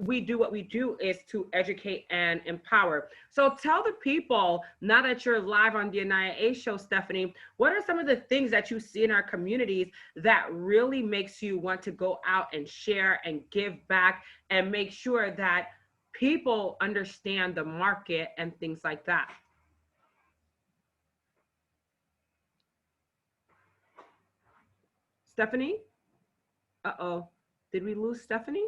we do what we do is to educate and empower. So tell the people, now that you're live on the Aniya A show, Stephanie, what are some of the things that you see in our communities that really makes you want to go out and share and give back and make sure that people understand the market and things like that? Stephanie? Uh-oh. Did we lose Stephanie?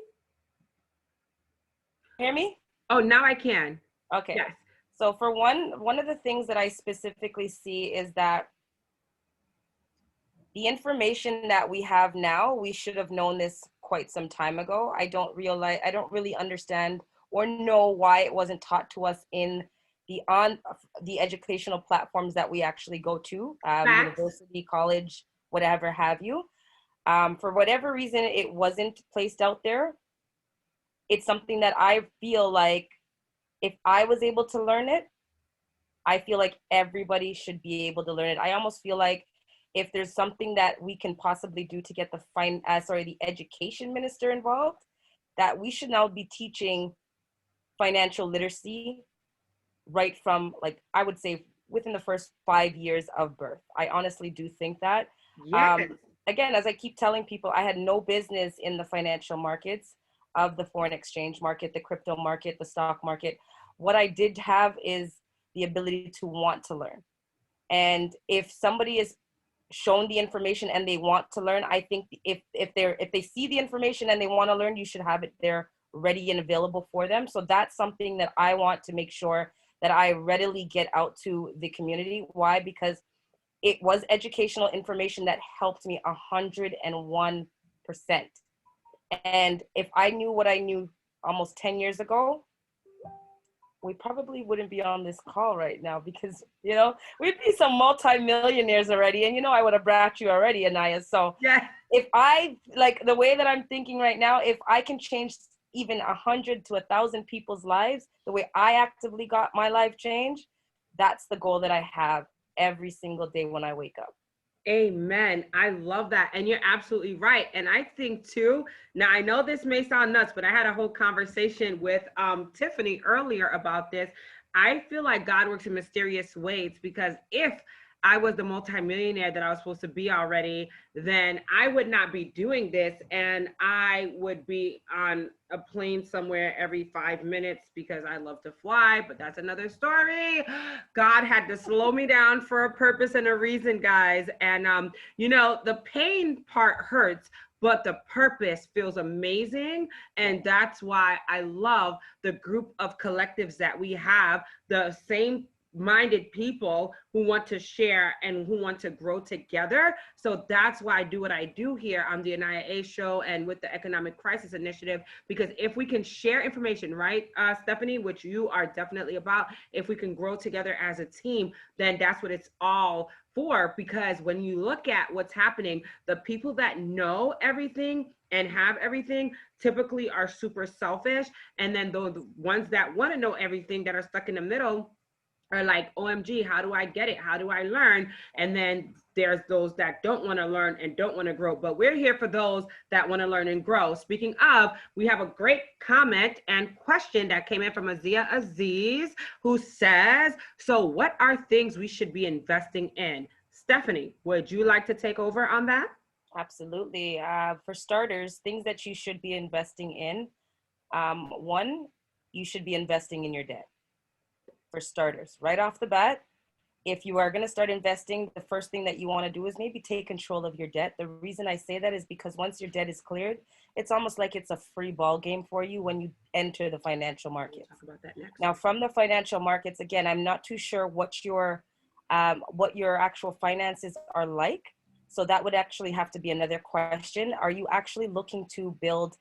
Hear me? Oh, now I can. Okay. Yes. So for one of the things that I specifically see is that the information that we have now, we should have known this quite some time ago. I don't really understand or know why it wasn't taught to us in the educational platforms that we actually go to, university, college, whatever have you. For whatever reason, it wasn't placed out there. It's something that I feel like if I was able to learn it, I feel like everybody should be able to learn it. I almost feel like if there's something that we can possibly do to get the education minister involved, that we should now be teaching financial literacy right from, like, I would say within the first 5 years of birth. I honestly do think that. Yes. Again, as I keep telling people, I had no business in the financial markets of the foreign exchange market, the crypto market, the stock market. What I did have is the ability to want to learn. And if somebody is shown the information and they want to learn, I think if they see the information and they want to learn, you should have it there ready and available for them. So that's something that I want to make sure that I readily get out to the community. Why? Because it was educational information that helped me 101%. And if I knew what I knew almost 10 years ago, we probably wouldn't be on this call right now, because, you know, we'd be some multi-millionaires already. And, you know, I would have brought you already, Aniya. So yeah, if I, like the way that I'm thinking right now, if I can change even 100 to 1,000 people's lives, the way I actively got my life changed, that's the goal that I have every single day when I wake up. amen. I love that. And you're absolutely right. And I think too, now I know this may sound nuts, but I had a whole conversation with Tiffany earlier about this. I feel like God works in mysterious ways, because if I was the multimillionaire that I was supposed to be already, then I would not be doing this. And I would be on a plane somewhere every 5 minutes because I love to fly, but that's another story. God had to slow me down for a purpose and a reason, guys. And, you know, the pain part hurts, but the purpose feels amazing. And that's why I love the group of collectives that we have, the same minded people who want to share and who want to grow together. So that's why I do what I do here on the Aniya A show and with the Economic Crisis Initiative, because if we can share information, right, Stephanie, which you are definitely about, if we can grow together as a team, then that's what it's all for. Because when you look at what's happening, the people that know everything and have everything typically are super selfish. And then the ones that want to know everything, that are stuck in the middle, are like, OMG, how do I get it? How do I learn? And then there's those that don't want to learn and don't want to grow. But we're here for those that want to learn and grow. Speaking of, we have a great comment and question that came in from Azia Aziz, who says, so what are things we should be investing in? Stephanie, would you like to take over on that? Absolutely. For starters, things that you should be investing in. One, you should be investing in your debt. For starters, right off the bat, if you are going to start investing, the first thing that you want to do is maybe take control of your debt. The reason I say that is because once your debt is cleared, it's almost like it's a free ball game for you when you enter the financial markets. We'll talk about that next. Now, from the financial markets, again, I'm not too sure what your actual finances are like. So that would actually have to be another question. Are you actually looking to build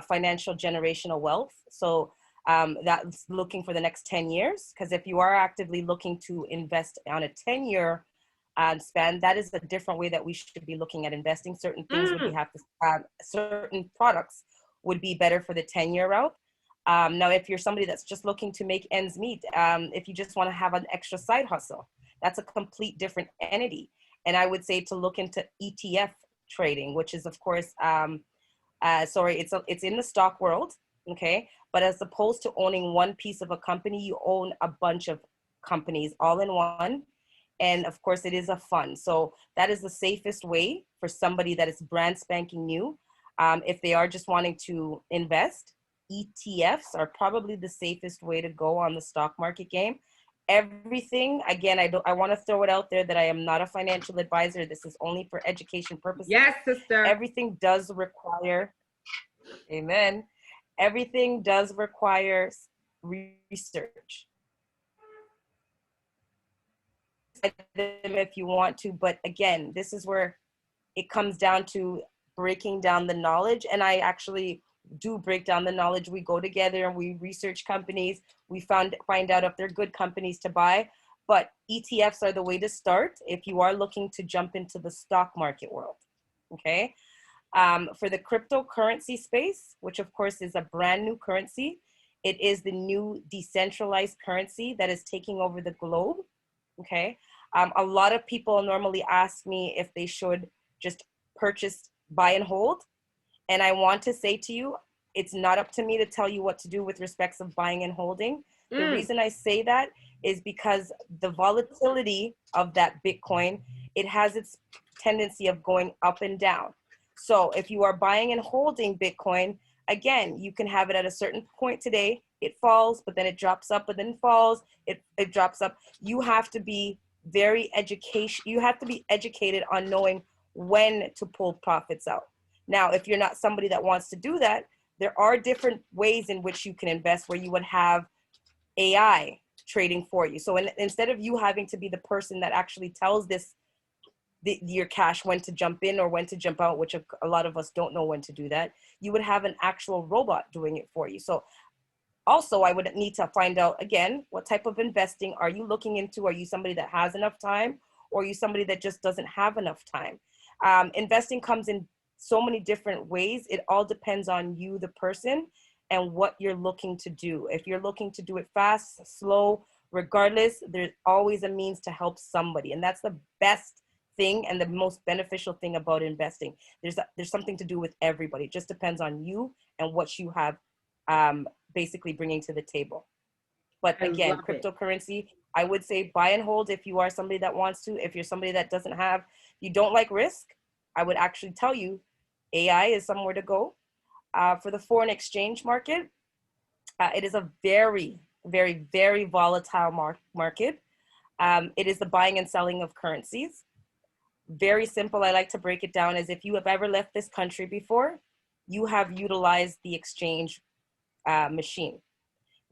financial generational wealth? So that's looking for the next 10 years. Because if you are actively looking to invest on a 10-year span, that is a different way that we should be looking at investing. Certain things would have to, certain products would be better for the 10-year route. Now, if you're somebody that's just looking to make ends meet, if you just want to have an extra side hustle, that's a complete different entity. And I would say to look into ETF trading, which is, of course, it's in the stock world. okay? But as opposed to owning one piece of a company, you own a bunch of companies all in one. And of course, it is a fund. So that is the safest way for somebody that is brand spanking new. If they are just wanting to invest, ETFs are probably the safest way to go on the stock market game. Everything, again, I want to throw it out there that I am not a financial advisor. This is only for education purposes. Yes, sister. Everything does require, amen. Everything does require research. If you want to, but again, this is where it comes down to breaking down the knowledge. And I actually do break down the knowledge. We go together and we research companies. We find out if they're good companies to buy. But ETFs are the way to start if you are looking to jump into the stock market world. Okay. For the cryptocurrency space, which of course is a brand new currency, it is the new decentralized currency that is taking over the globe. Okay. A lot of people normally ask me if they should just purchase, buy and hold. And I want to say to you, it's not up to me to tell you what to do with respects of buying and holding. The reason I say that is because the volatility of that Bitcoin, it has its tendency of going up and down. So if you are buying and holding Bitcoin, again, you can have it at a certain point today, it falls, but then it drops up, but then it falls, it drops up. You have to be educated on knowing when to pull profits out. Now, if you're not somebody that wants to do that, there are different ways in which you can invest where you would have AI trading for you. So instead of you having to be the person that actually tells your cash when to jump in or when to jump out, which a lot of us don't know when to do that, you would have an actual robot doing it for you. So also, I would need to find out, again, what type of investing are you looking into? Are you somebody that has enough time, or are you somebody that just doesn't have enough time? Investing comes in so many different ways. It all depends on you, the person, and what you're looking to do. If you're looking to do it fast, slow, regardless, there's always a means to help somebody. And that's the best thing and the most beneficial thing about investing. There's something to do with everybody. It just depends on you and what you have basically bringing to the table. But again, cryptocurrency, I would say buy and hold if you are somebody that wants to. If you're somebody that doesn't have, you don't like risk, I would actually tell you AI is somewhere to go. For the foreign exchange market, it is a very, very, very volatile market. It is the buying and selling of currencies. Very simple. I like to break it down as if you have ever left this country before, you have utilized the exchange machine.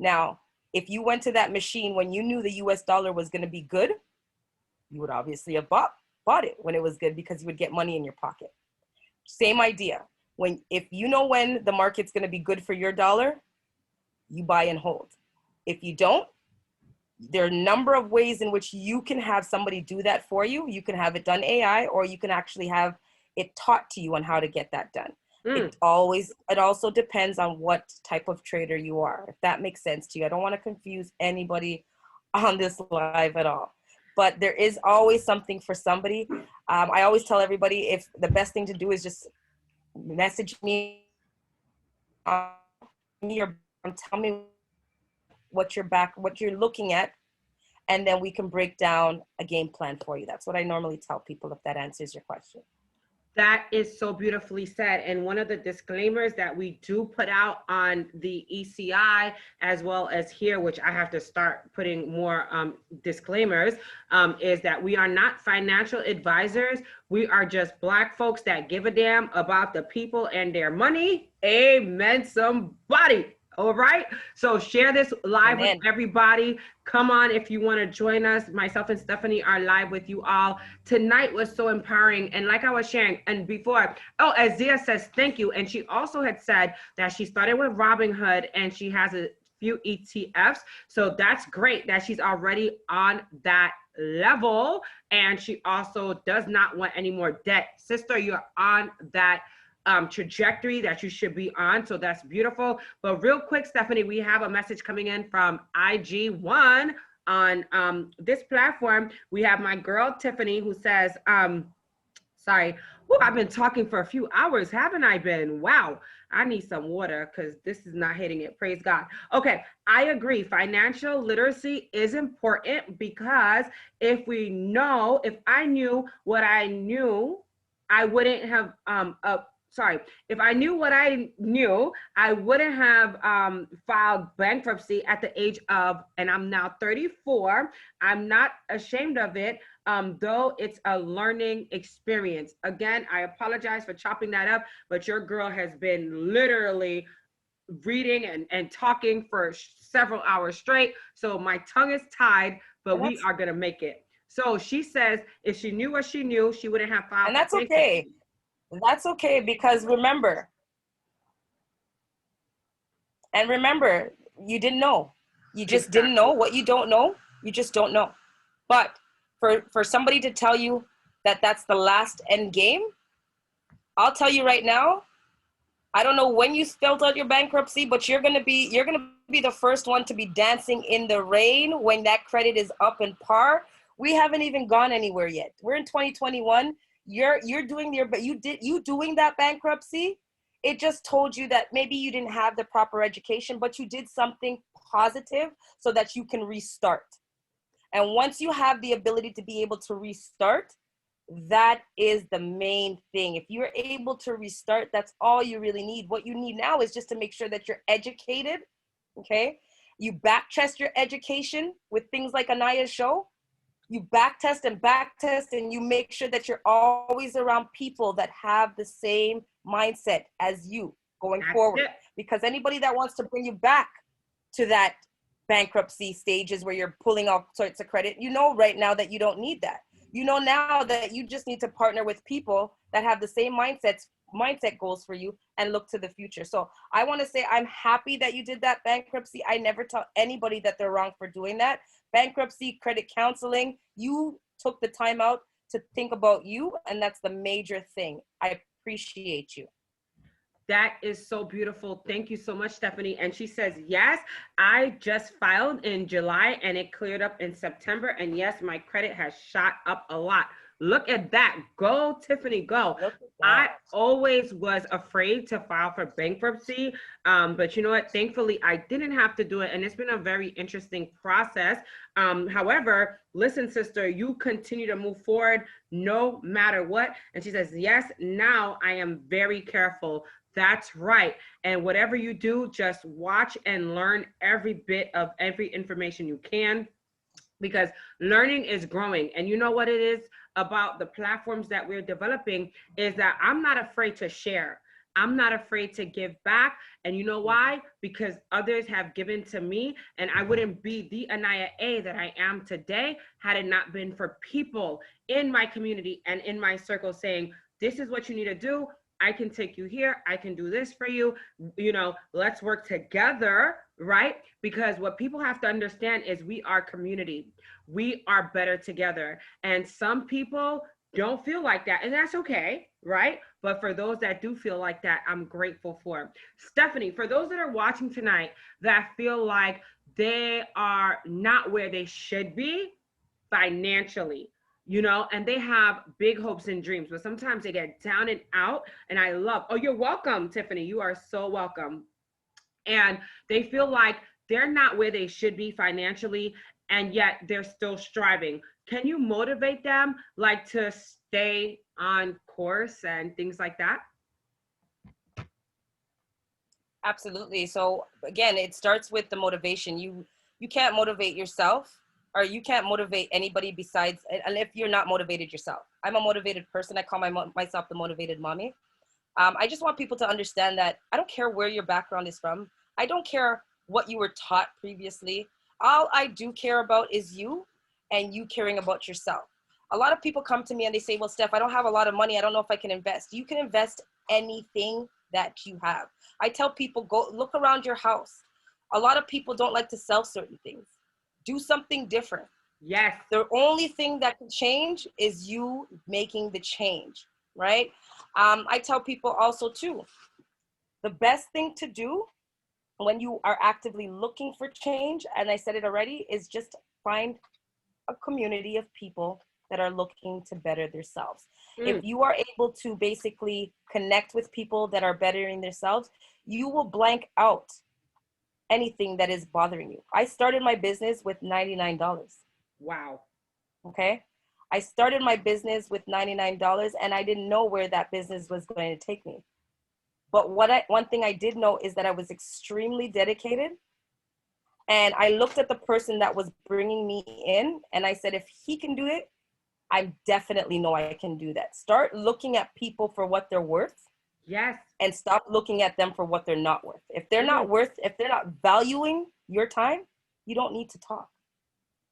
Now, if you went to that machine when you knew the US dollar was going to be good, you would obviously have bought it when it was good because you would get money in your pocket. Same idea. If you know when the market's going to be good for your dollar, you buy and hold. If you don't, there are a number of ways in which you can have somebody do that for you. You can have it done AI, or you can actually have it taught to you on how to get that done. It also depends on what type of trader you are, if that makes sense to you. I don't want to confuse anybody on this live at all, but there is always something for somebody. I always tell everybody, if the best thing to do is just message me or tell me what you're looking at, and then we can break down a game plan for you. That's what I normally tell people, if that answers your question. That is so beautifully said. And one of the disclaimers that we do put out on the ECI, as well as here, which I have to start putting more disclaimers, is that we are not financial advisors. We are just Black folks that give a damn about the people and their money. Amen, somebody. All right. So share this live with everybody. Come on if you want to join us. Myself and Stephanie are live with you all. Tonight was so empowering. And like I was sharing, and before, Azia says thank you. And she also had said that she started with Robinhood and she has a few ETFs. So that's great that she's already on that level. And she also does not want any more debt. Sister, you're on that trajectory that you should be on. So that's beautiful. But real quick, Stephanie, we have a message coming in from IG1 on this platform. We have my girl, Tiffany, who says, sorry, Oh, I've been talking for a few hours, haven't I been? Wow. I need some water because this is not hitting it. Praise God. Okay, I agree. Financial literacy is important because if I knew what I knew, I wouldn't have sorry, if I knew what I knew, I wouldn't have filed bankruptcy at the age of, and I'm now 34. I'm not ashamed of it, though it's a learning experience. Again, I apologize for chopping that up, but your girl has been literally reading and talking for several hours straight. So my tongue is tied, but we are going to make it. So she says if she knew what she knew, she wouldn't have filed. And that's okay. That's okay, because remember, you didn't know. You just didn't know. What you don't know, you just don't know. But for somebody to tell you that that's the last end game, I'll tell you right now, I don't know when you spelled out your bankruptcy, but you're gonna be the first one to be dancing in the rain when that credit is up in par. We haven't even gone anywhere yet. We're in 2021. You're doing you doing that bankruptcy. It just told you that maybe you didn't have the proper education, but you did something positive so that you can restart. And once you have the ability to be able to restart, that is the main thing. If you're able to restart, that's all you really need. What you need now is just to make sure that you're educated, okay? You back test your education with things like Aniya's show. You back test, and you make sure that you're always around people that have the same mindset as you going forward. Because anybody that wants to bring you back to that bankruptcy stages where you're pulling all sorts of credit, you know right now that you don't need that. You know now that you just need to partner with people that have the same mindset goals for you and look to the future. So I want to say I'm happy that you did that bankruptcy. I never tell anybody that they're wrong for doing that. Bankruptcy, credit counseling, you took the time out to think about you, and that's the major thing. I appreciate you. That is so beautiful. Thank you so much, Stephanie. And she says, yes, I just filed in July and it cleared up in September. And yes, my credit has shot up a lot. Look at that. Go, Tiffany, go. I always was afraid to file for bankruptcy. But you know what? Thankfully, I didn't have to do it. And it's been a very interesting process. However, listen, sister, you continue to move forward no matter what. And she says, yes, now I am very careful. That's right. And whatever you do, just watch and learn every bit of every information you can, because learning is growing. And you know what it is about the platforms that we're developing is that I'm not afraid to share. I'm not afraid to give back. And you know why? Because others have given to me, and I wouldn't be the Aniya A that I am today had it not been for people in my community and in my circle saying, this is what you need to do. I can take you here. I can do this for you. You know, let's work together, right? Because what people have to understand is we are community. We are better together. And some people don't feel like that, and that's okay, right? But for those that do feel like that, I'm grateful for. Stephanie, for those that are watching tonight that feel like they are not where they should be financially, you know, and they have big hopes and dreams, but sometimes they get down and out. And I love, oh, you're welcome, Tiffany. You are so welcome. And they feel like they're not where they should be financially, and yet they're still striving. Can you motivate them, like, to stay on course and things like that? Absolutely. So again, it starts with the motivation. You can't motivate yourself, or you can't motivate anybody besides, and if you're not motivated yourself. I'm a motivated person. I call myself the motivated mommy. I just want people to understand that I don't care where your background is from. I don't care what you were taught previously. All I do care about is you, and you caring about yourself. A lot of people come to me and they say, well, Steph, I don't have a lot of money. I don't know if I can invest. You can invest anything that you have. I tell people, go look around your house. A lot of people don't like to sell certain things. Do something different. Yes. The only thing that can change is you making the change, right? I tell people also too, the best thing to do when you are actively looking for change, and I said it already, is just find a community of people that are looking to better themselves. Mm. If you are able to basically connect with people that are bettering themselves, you will blank out anything that is bothering you. I started my business with $99. Wow. Okay. I started my business with $99 and I didn't know where that business was going to take me. But one thing I did know is that I was extremely dedicated. And I looked at the person that was bringing me in and I said, if he can do it, I definitely know I can do that. Start looking at people for what they're worth. Yes. And stop looking at them for what they're not worth. If they're not valuing your time, you don't need to talk.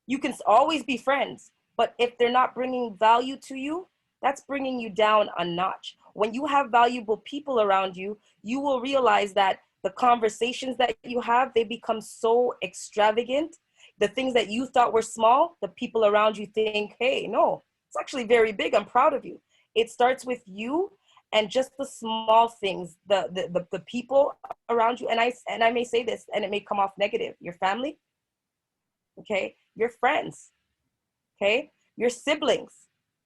You can always be friends, but if they're not bringing value to you, that's bringing you down a notch. When you have valuable people around you, you will realize that the conversations that you have, they become so extravagant. The things that you thought were small, the people around you think, hey, no, it's actually very big. I'm proud of you. It starts with you and just the small things, the people around you. And I may say this and it may come off negative. Your family, okay? Your friends, okay? Your siblings,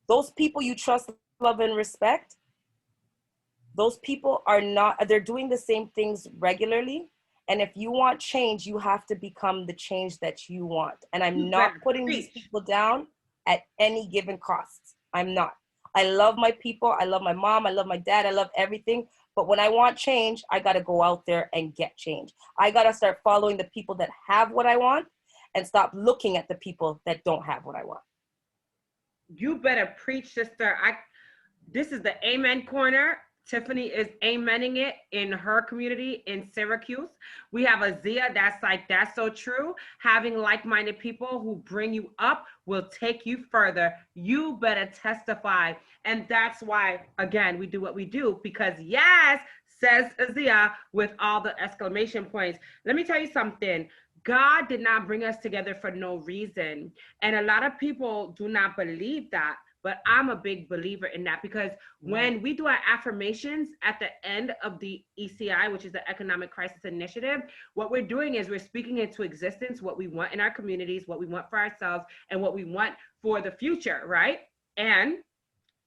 those people you trust, love, and respect, those people they're doing the same things regularly. And if you want change, you have to become the change that you want. And I'm not putting these people down at any given cost. I'm not. I love my people. I love my mom. I love my dad. I love everything. But when I want change, I got to go out there and get change. I got to start following the people that have what I want and stop looking at the people that don't have what I want. You better preach, sister. This is the Amen Corner. Tiffany is amening it in her community in Syracuse. We have a Zia that's like, that's so true. Having like-minded people who bring you up will take you further. You better testify. And that's why, again, we do what we do, because yes, says Zia with all the exclamation points. Let me tell you something. God did not bring us together for no reason. And a lot of people do not believe that. But I'm a big believer in that, because when we do our affirmations at the end of the ECI, which is the Economic Crisis Initiative, what we're doing is we're speaking into existence what we want in our communities, what we want for ourselves, and what we want for the future, right? And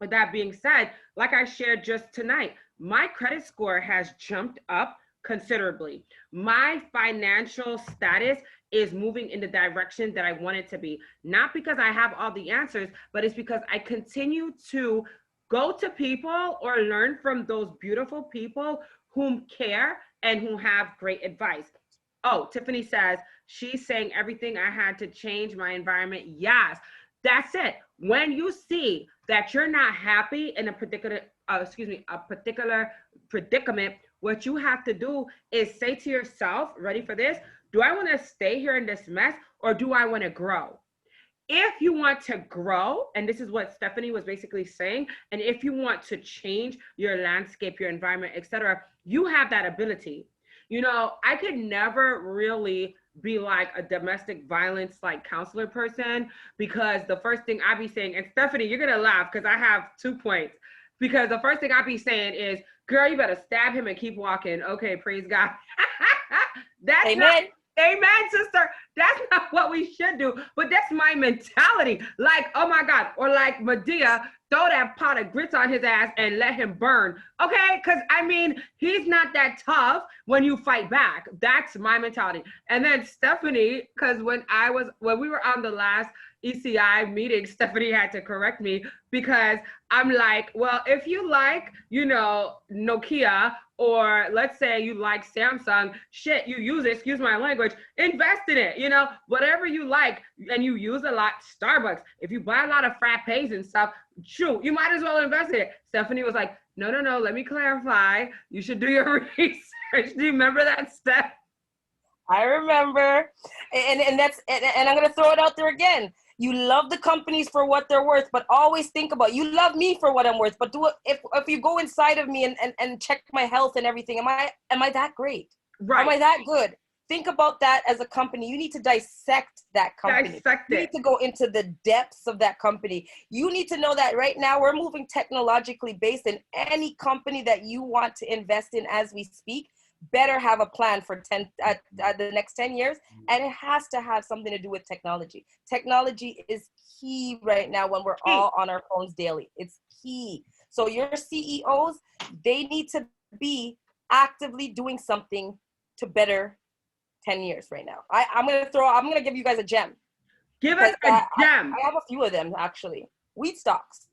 with that being said, like I shared just tonight, my credit score has jumped up considerably. My financial status is moving in the direction that I want it to be. Not because I have all the answers, but it's because I continue to go to people or learn from those beautiful people whom care and who have great advice. Oh, Tiffany says, she's saying everything I had to change my environment. Yes, that's it. When you see that you're not happy in a particular predicament, what you have to do is say to yourself, ready for this? Do I want to stay here in this mess, or do I want to grow? If you want to grow, and this is what Stephanie was basically saying, and if you want to change your landscape, your environment, etc., you have that ability. You know, I could never really be like a domestic violence like counselor person, because the first thing I be saying, and Stephanie, you're gonna laugh because I have 2 points. Because the first thing I be saying is, girl, you better stab him and keep walking. Okay, praise God. That's Amen. not, amen, sister. That's not what we should do, but that's my mentality. Like, oh my God, or like Medea, throw that pot of grits on his ass and let him burn. Okay, because I mean, he's not that tough when you fight back. That's my mentality. And then Stephanie, because when we were on the last ECI meeting, Stephanie had to correct me, because I'm like, well, if you like, you know, Nokia, or let's say you like Samsung, shit, you use it, excuse my language, invest in it, you know, whatever you like and you use a lot. Starbucks, if you buy a lot of frappes and stuff, shoot, you might as well invest in it. Stephanie was like, no, let me clarify. You should do your research. Do you remember that, Steph? I remember. And I'm going to throw it out there again. You love the companies for what they're worth, but always think about, you love me for what I'm worth, but do it, if you go inside of me and check my health and everything, am I that great? Right. Am I that good? Think about that as a company. You need to dissect that company. You need to go into the depths of that company. You need to know that right now we're moving technologically based, in any company that you want to invest in as we speak. better have a plan for the next 10 years. And it has to have something to do with technology. Technology is key right now when we're all on our phones daily. It's key. So your CEOs, they need to be actively doing something to better 10 years right now. I'm going to give you guys a gem. Give us a gem. I have a few of them, actually. Weed stocks.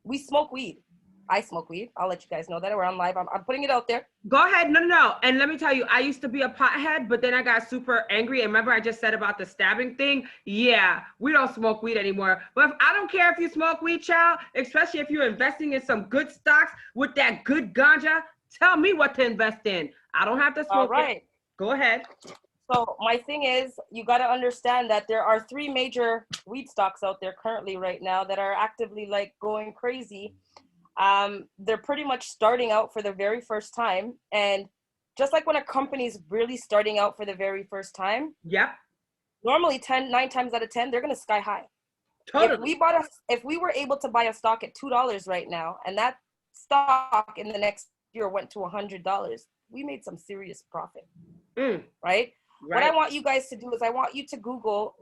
We smoke weed. I smoke weed. I'll let you guys know that. We're on live. I'm putting it out there. Go ahead. No. And let me tell you, I used to be a pothead, but then I got super angry. And remember I just said about the stabbing thing? Yeah, we don't smoke weed anymore. But I don't care if you smoke weed, child, especially if you're investing in some good stocks with that good ganja. Tell me what to invest in. I don't have to smoke it. Go ahead. So my thing is, you got to understand that there are 3 major weed stocks out there currently right now that are actively like going crazy. They're pretty much starting out for the very first time. And just like when a company's really starting out for the very first time, yep. Normally 9 times out of 10, they're going to sky high. Totally. If we were able to buy a stock at $2 right now, and that stock in the next year went to $100, we made some serious profit. Right? What I want you guys to do is I want you to Google,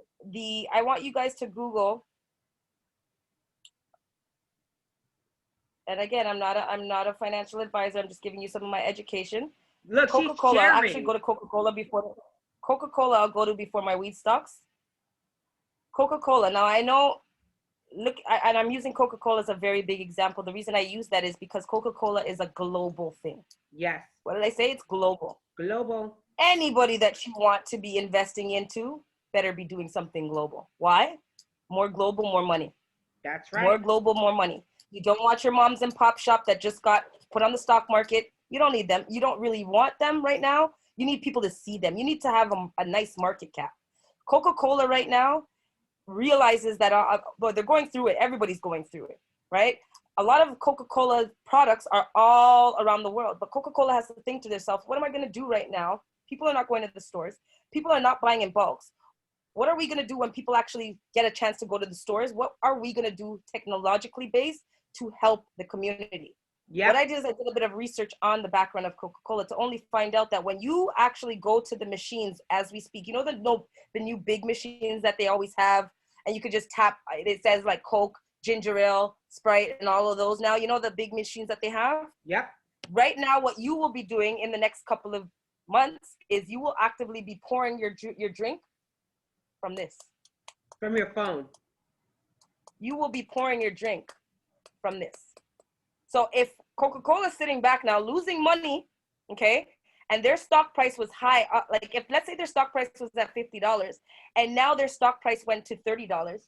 and again, I'm not a financial advisor. I'm just giving you some of my education. Look, Coca-Cola. I'll actually go to Coca-Cola before I'll go to before my weed stocks. Coca-Cola. Now I know, and I'm using Coca-Cola as a very big example. The reason I use that is because Coca-Cola is a global thing. Yes. What did I say? It's global. Global. Anybody that you want to be investing into better be doing something global. Why? More global, more money. That's right. More global, more money. You don't want your moms and pop shop that just got put on the stock market. You don't need them. You don't really want them right now. You need people to see them. You need to have a nice market cap. Coca-Cola right now realizes that they're going through it. Everybody's going through it, right? A lot of Coca-Cola products are all around the world, but Coca-Cola has to think to themselves, what am I going to do right now? People are not going to the stores. People are not buying in bulks. What are we going to do when people actually get a chance to go to the stores? What are we going to do technologically based to help the community? Yep. What I did is I did a bit of research on the background of Coca-Cola to only find out that when you actually go to the machines as we speak, you know the new big machines that they always have, and you could just tap, it says like Coke, ginger ale, Sprite, and all of those now, you know the big machines that they have? Yep. Right now, what you will be doing in the next couple of months is you will actively be pouring your drink from this. From your phone. You will be pouring your drink from this. So if Coca-Cola is sitting back now losing money, okay, and their stock price was high, like if let's say their stock price was at $50 and now their stock price went to $30,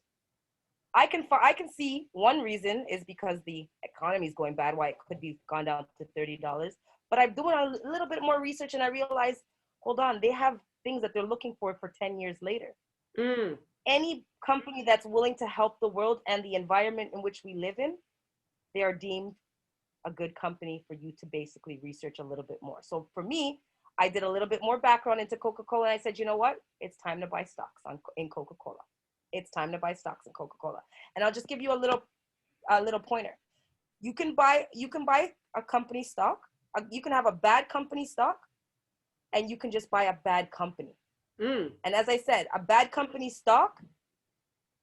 I can see one reason is because the economy is going bad, why it could be gone down to $30. But I'm doing a little bit more research and I realized, hold on, they have things that they're looking for 10 years later. Any company that's willing to help the world and the environment in which we live in, they are deemed a good company for you to basically research a little bit more. So for me, I did a little bit more background into Coca-Cola and I said, you know what? It's time to buy stocks in Coca-Cola. It's time to buy stocks in Coca-Cola. And I'll just give you a little pointer. You can buy a company stock. You can have a bad company stock and you can just buy a bad company. And as I said, a bad company stock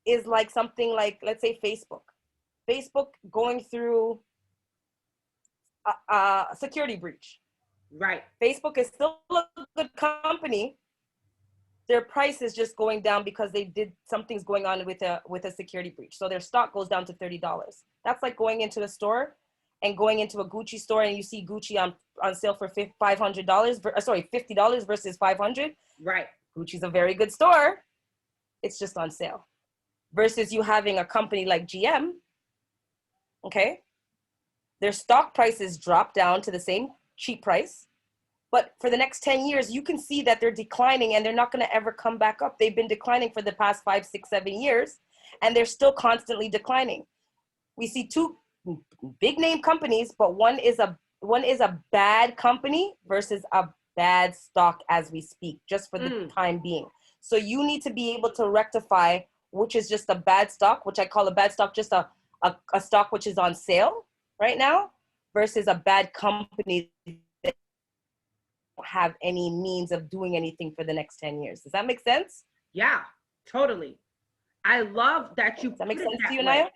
is like something like, let's say Facebook. Facebook going through a security breach. Right. Facebook is still a good company. Their price is just going down because something's going on with a security breach. So their stock goes down to $30. That's like going into a store and going into a Gucci store and you see Gucci on sale for $50 versus $500. Right. Gucci's a very good store. It's just on sale. Versus you having a company like GM, okay? Their stock prices drop down to the same cheap price. But for the next 10 years, you can see that they're declining and they're not going to ever come back up. They've been declining for the past 5, 6, 7 years, and they're still constantly declining. We see 2 big name companies, but one is a bad company versus a bad stock as we speak, just for the time being. So you need to be able to rectify which is just a bad stock, which I call a bad stock, just a stock which is on sale right now, versus a bad company have any means of doing anything for the next 10 years. Does that make sense? Yeah, totally. I love that you Does that put make it sense to that you, way. Naya?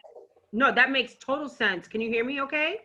No, that makes total sense. Can you hear me okay?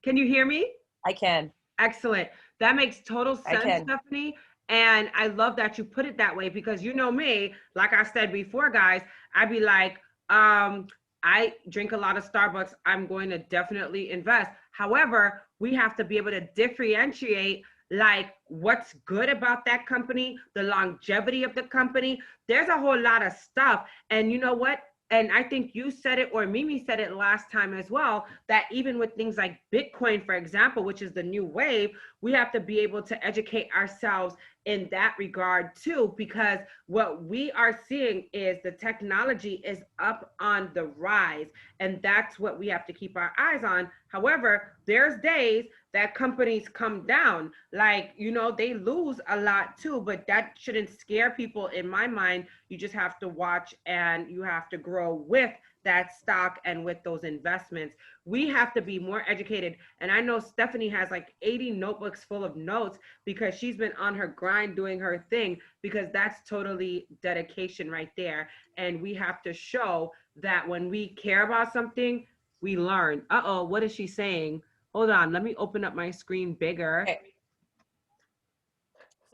Can you hear me? I can. Excellent. That makes total I sense, can. Stephanie. And I love that you put it that way because you know me, like I said before, guys, I'd be like, I drink a lot of Starbucks. I'm going to definitely invest. However, we have to be able to differentiate like what's good about that company, the longevity of the company. There's a whole lot of stuff. And you know what? And I think you said it or Mimi said it last time as well, that even with things like Bitcoin, for example, which is the new wave, we have to be able to educate ourselves in that regard too, because what we are seeing is the technology is up on the rise, and that's what we have to keep our eyes on. However, there's days that companies come down, like, you know, they lose a lot too, but that shouldn't scare people in my mind. You just have to watch and you have to grow with that stock and with those investments. We have to be more educated. And I know Stephanie has like 80 notebooks full of notes because she's been on her grind doing her thing, because that's totally dedication right there. And we have to show that when we care about something, we learn. Uh-oh, what is she saying? Hold on, let me open up my screen bigger. Okay.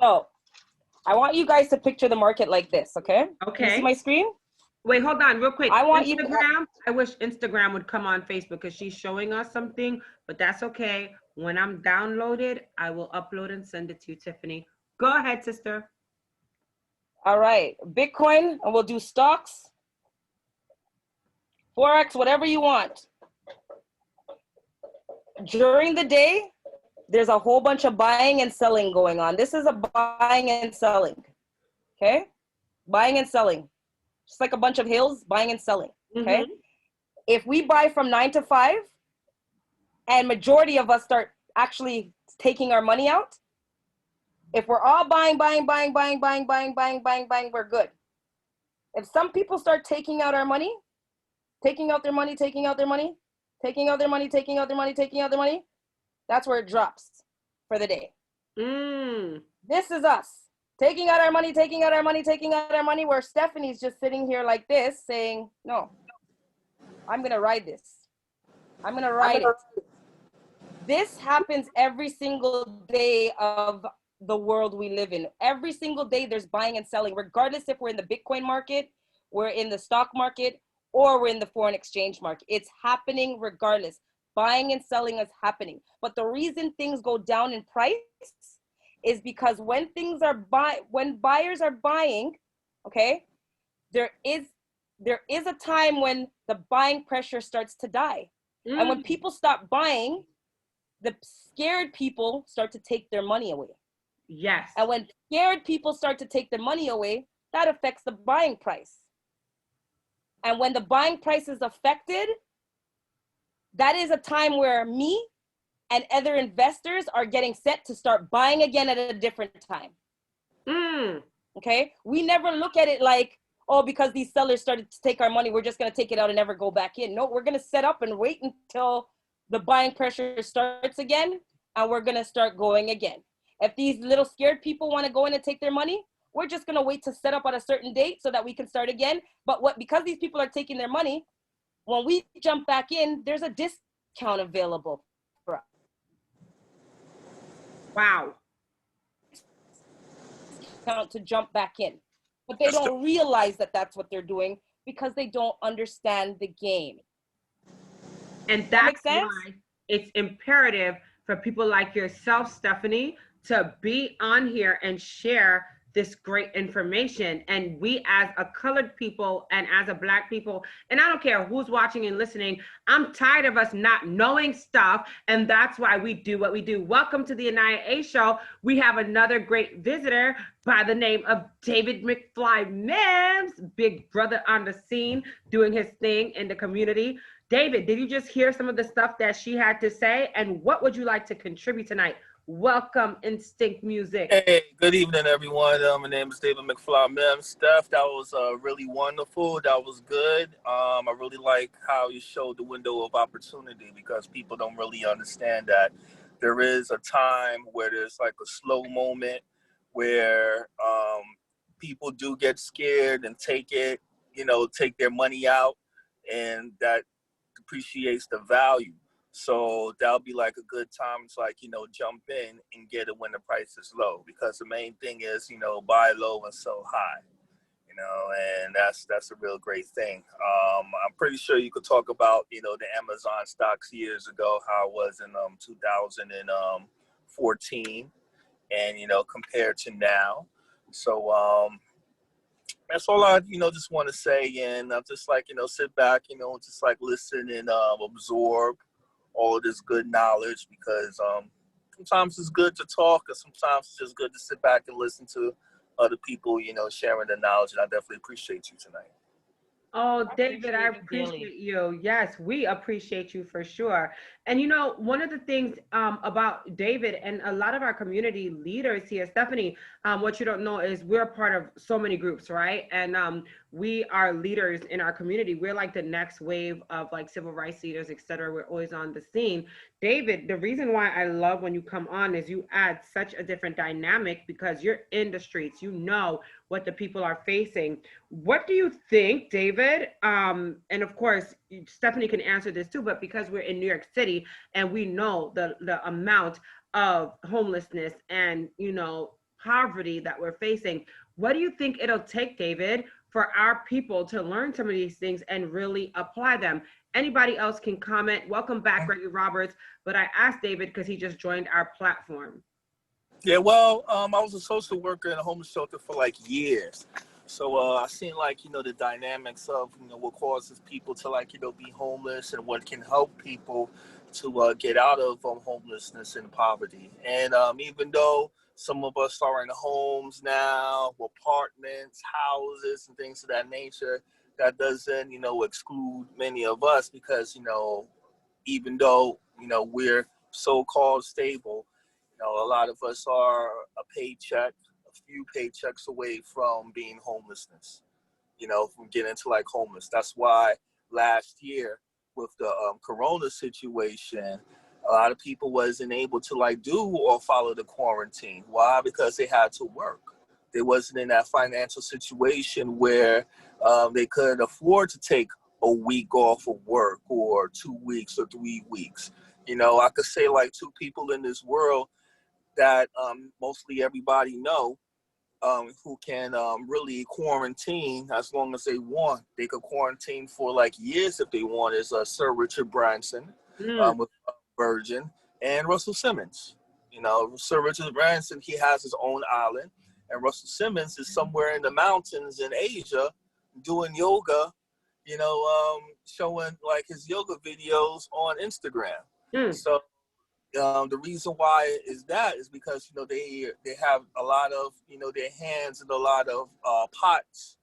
So I want you guys to picture the market like this, okay? Okay. Can you see my screen? Wait, hold on real quick. I want Instagram, I wish Instagram would come on Facebook because she's showing us something, but that's okay. When I'm downloaded, I will upload and send it to you, Tiffany. Go ahead, sister. All right, Bitcoin, and we'll do stocks, Forex, whatever you want. During the day, there's a whole bunch of buying and selling going on. This is a buying and selling, okay? Buying and selling. Just like a bunch of hills, buying and selling, okay? Mm-hmm. If we buy from 9 to 5, and majority of us start actually taking our money out, if we're all buying, we're good. If some people start taking out our money, taking out their money, that's where it drops for the day. This is us taking out our money, where Stephanie's just sitting here like this saying, no, I'm going to ride this. I'm going to ride it. This happens every single day of the world we live in. Every single day there's buying and selling, regardless if we're in the Bitcoin market, we're in the stock market, or we're in the foreign exchange market. It's happening regardless. Buying and selling is happening. But the reason things go down in price is because when buyers are buying, okay, there is a time when the buying pressure starts to die. And when people stop buying, the scared people start to take their money away. Yes. And when scared people start to take their money away, that affects the buying price. And when the buying price is affected, that is a time where me and other investors are getting set to start buying again at a different time. Okay? We never look at it like, oh, because these sellers started to take our money, we're just going to take it out and never go back in. No, we're going to set up and wait until the buying pressure starts again, and we're going to start going again. If these little scared people want to go in and take their money, we're just going to wait to set up at a certain date so that we can start again. But because these people are taking their money, when we jump back in, there's a discount available for us. Wow. Discount to jump back in. But they don't realize that that's what they're doing because they don't understand the game. And that's why it's imperative for people like yourself, Stephanie, to be on here and share this great information. And we as a colored people and as a Black people, and I don't care who's watching and listening, I'm tired of us not knowing stuff. And that's why we do what we do. Welcome to the Aniya A show. We have another great visitor by the name of David McFly MIMMS, big brother on the scene, doing his thing in the community. David, did you just hear some of the stuff that she had to say? And what would you like to contribute tonight? Welcome, Instinct Music. Hey, good evening, everyone. My name is David McFly MIMMS. Steph, that was really wonderful. That was good. I really like how you showed the window of opportunity because people don't really understand that there is a time where there's like a slow moment where people do get scared and take their money out, and that depreciates the value. So that'll be like a good time to jump in and get it when the price is low, because the main thing is, buy low and sell high, and that's a real great thing. I'm pretty sure you could talk about, the Amazon stocks years ago, how it was in 2014 and, compared to now. So that's all I, just want to say. And just sit back, just listen and absorb all of this good knowledge, because sometimes it's good to talk, and sometimes it's just good to sit back and listen to other people, sharing the knowledge. And I definitely appreciate you tonight. Oh, David, I appreciate you. Yes, we appreciate you for sure. And one of the things about David and a lot of our community leaders here, Stephanie, what you don't know is we're part of so many groups, right? And we are leaders in our community. We're like the next wave of like civil rights leaders, et cetera. We're always on the scene. David, the reason why I love when you come on is you add such a different dynamic, because you're in the streets, what the people are facing. What do you think, David? And of course, Stephanie can answer this too, but because we're in New York City and we know the amount of homelessness and, poverty that we're facing, what do you think it'll take, David, for our people to learn some of these things and really apply them? Anybody else can comment. Welcome back, Gregory Roberts. But I asked David because he just joined our platform. Yeah, well, I was a social worker in a homeless shelter for like years. So I seen the dynamics of, what causes people to be homeless, and what can help people to get out of homelessness and poverty. And even though some of us are in homes now, apartments, houses, and things of that nature, that doesn't, exclude many of us, because, even though, we're so-called stable, a lot of us are a few paychecks away from being homelessness, from getting into homeless. That's why last year with the Corona situation, a lot of people wasn't able to do or follow the quarantine. Why? Because they had to work. They wasn't in that financial situation where they could afford to take a week off of work, or 2 weeks or 3 weeks. I could say two people in this world that mostly everybody know, who can really quarantine as long as they want. They could quarantine for years if they want, is Sir Richard Branson with Virgin, and Russell Simmons. Sir Richard Branson, he has his own island, and Russell Simmons is somewhere in the mountains in Asia doing yoga, showing his yoga videos on Instagram. So the reason why is because they have a lot of their hands in a lot of pots,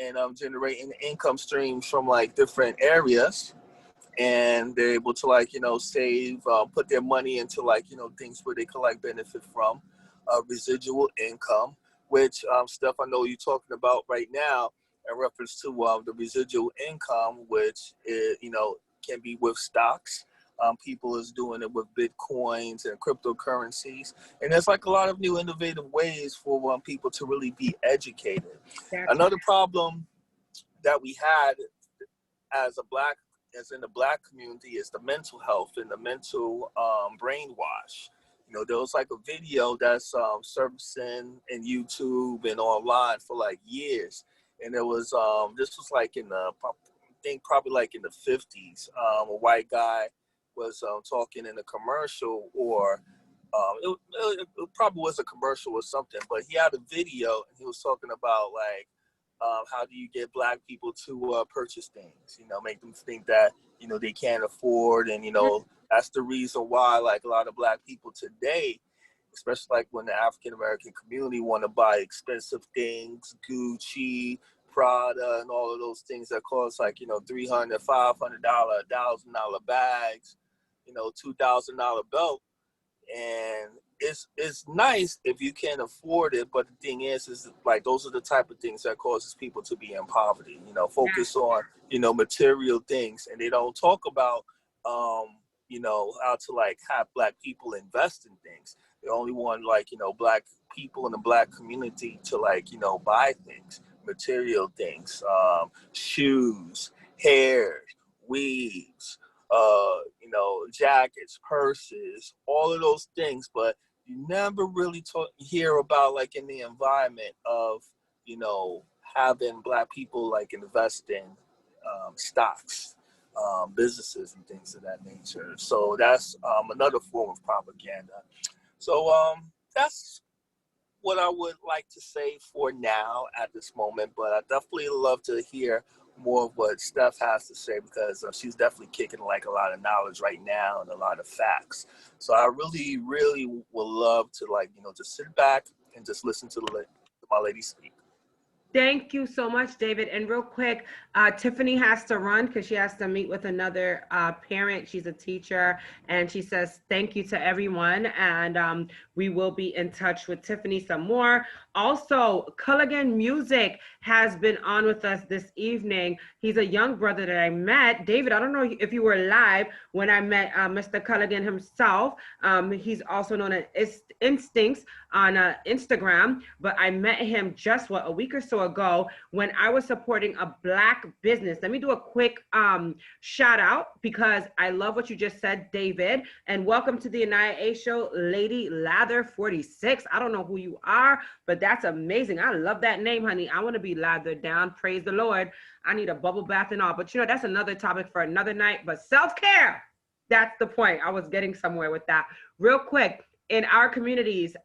and generating income streams from different areas, and they're able to save, put their money into things where they can benefit from residual income, which Steph, I know you're talking about right now in reference to the residual income, which is, can be with stocks. People is doing it with Bitcoins and cryptocurrencies. And there's a lot of new innovative ways for people to really be educated. Another problem that we had as in the Black community is the mental health and the mental brainwash. There was a video that's surfacing in YouTube and online for years. And it was, this was in the, I think probably in the 50s, a white guy was talking in a commercial, or it probably was a commercial or something, but he had a video and he was talking about how do you get Black people to purchase things, make them think that, they can't afford. And, that's the reason why a lot of Black people today, especially when the African-American community want to buy expensive things, Gucci, Prada, and all of those things that cost $300, $500, $1,000 bags, $2,000 belt. And it's nice if you can afford it, but the thing is those are the type of things that causes people to be in poverty. Focus on material things, and they don't talk about you know, how to like have Black people invest in things. They only want like, you know, Black people in the Black community to like, you know, buy things, material things, shoes, hair, weaves, you know, jackets, purses, all of those things. But you never really hear about like in the environment of, you know, having Black people like invest in stocks, businesses and things of that nature. So that's another form of propaganda. So that's what I would like to say for now at this moment, but I definitely love to hear more of what Steph has to say, because she's definitely kicking like a lot of knowledge right now and a lot of facts. So I really, really would love to like, you know, just sit back and just listen to my lady speak. Thank you so much, David. And real quick, Tiffany has to run because she has to meet with another parent. She's a teacher, and she says thank you to everyone. And we will be in touch with Tiffany some more. Also, Culligan Music has been on with us this evening. He's a young brother that I met. David, I don't know if you were live when I met Mr. Culligan himself. He's also known as Instincts on Instagram, but I met him just a week or so ago when I was supporting a Black business. Let me do a quick shout out because I love what you just said, David. And welcome to the Aniya A show, Lady Lather 46. I don't know who you are, but that's amazing. I love that name, honey. I want to be lathered down. Praise the Lord. I need a bubble bath and all. But you know, that's another topic for another night. But self-care, that's the point. I was getting somewhere with that. Real quick, in our communities,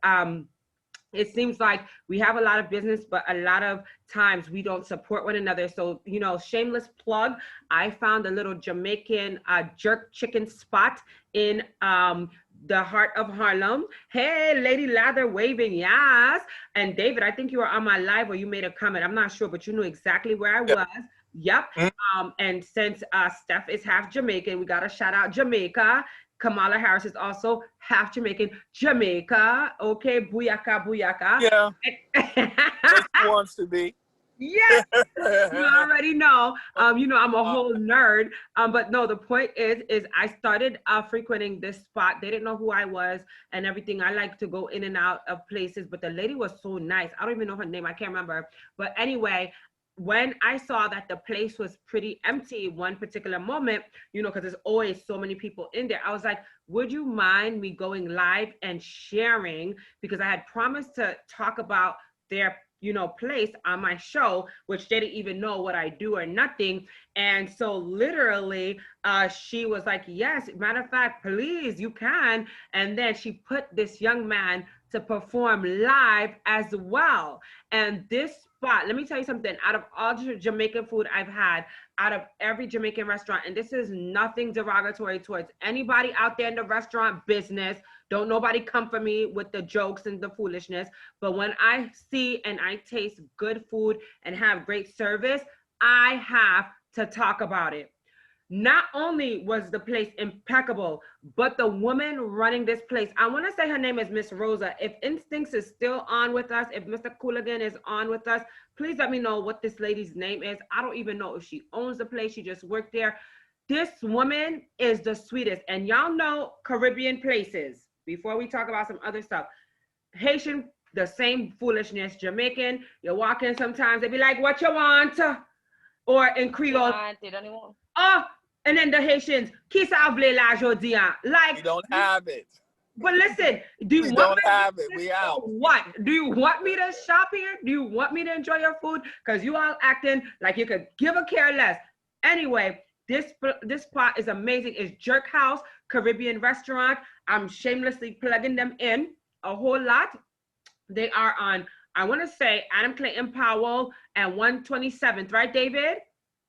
it seems like we have a lot of business, but a lot of times we don't support one another. So, you know, shameless plug, I found a little Jamaican jerk chicken spot in the heart of Harlem. Hey, Lady Lather waving, yes. And David, I think you were on my live or you made a comment. I'm not sure, but you knew exactly where I was. Yep. And since Steph is half Jamaican, we got to shout out Jamaica. Kamala Harris is also half Jamaican. Jamaica, okay, booyaka, booyaka. Yeah, just wants to be. Yeah, you already know. You know, I'm a whole nerd. But no, the point is I started frequenting this spot. They didn't know who I was and everything. I like to go in and out of places, but the lady was so nice. I don't even know her name. I can't remember. But anyway, when I saw that the place was pretty empty one particular moment, you know, because there's always so many people in there, I was like, would you mind me going live and sharing? Because I had promised to talk about their, you know, place on my show, which they didn't even know what I do or nothing. And so literally, she was like, yes, matter of fact, please, you can. And then she put this young man to perform live as well. And this spot, let me tell you something, out of all the Jamaican food I've had, out of every Jamaican restaurant, and this is nothing derogatory towards anybody out there in the restaurant business, don't nobody come for me with the jokes and the foolishness, but when I see and I taste good food and have great service, I have to talk about it. Not only was the place impeccable, but the woman running this place, I want to say her name is Miss Rosa. If Instincts is still on with us, if Mr. Cooligan is on with us, please let me know what this lady's name is. I don't even know if she owns the place. She just worked there. This woman is the sweetest. And y'all know Caribbean places, before we talk about some other stuff. Haitian, the same foolishness. Jamaican, you walk in sometimes, they be like, what you want? Or in Creole, oh, and then the Haitians, qui ça vle la jodia? Like, you don't have it. But listen, do you don't have it? We out. What? Do you want me to shop here? Do you want me to enjoy your food? Because you all acting like you could give a care less. Anyway, this spot is amazing. It's Jerk House Caribbean restaurant. I'm shamelessly plugging them in a whole lot. They are on, I want to say, Adam Clayton Powell and 127th, right, David?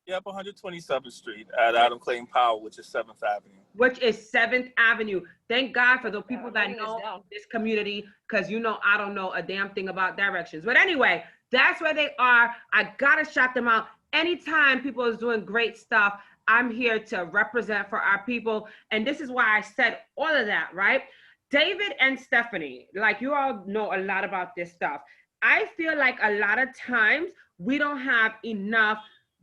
Yep, 127th Street at Adam Clayton Powell, which is 7th Avenue. Which is 7th Avenue. Thank God for the people that know this community, because you know I don't know a damn thing about directions. But anyway, that's where they are. I gotta shout them out. Anytime people is doing great stuff, I'm here to represent for our people. And this is why I said all of that, right? David and Stephanie, like you all know a lot about this stuff. I feel like a lot of times we don't have enough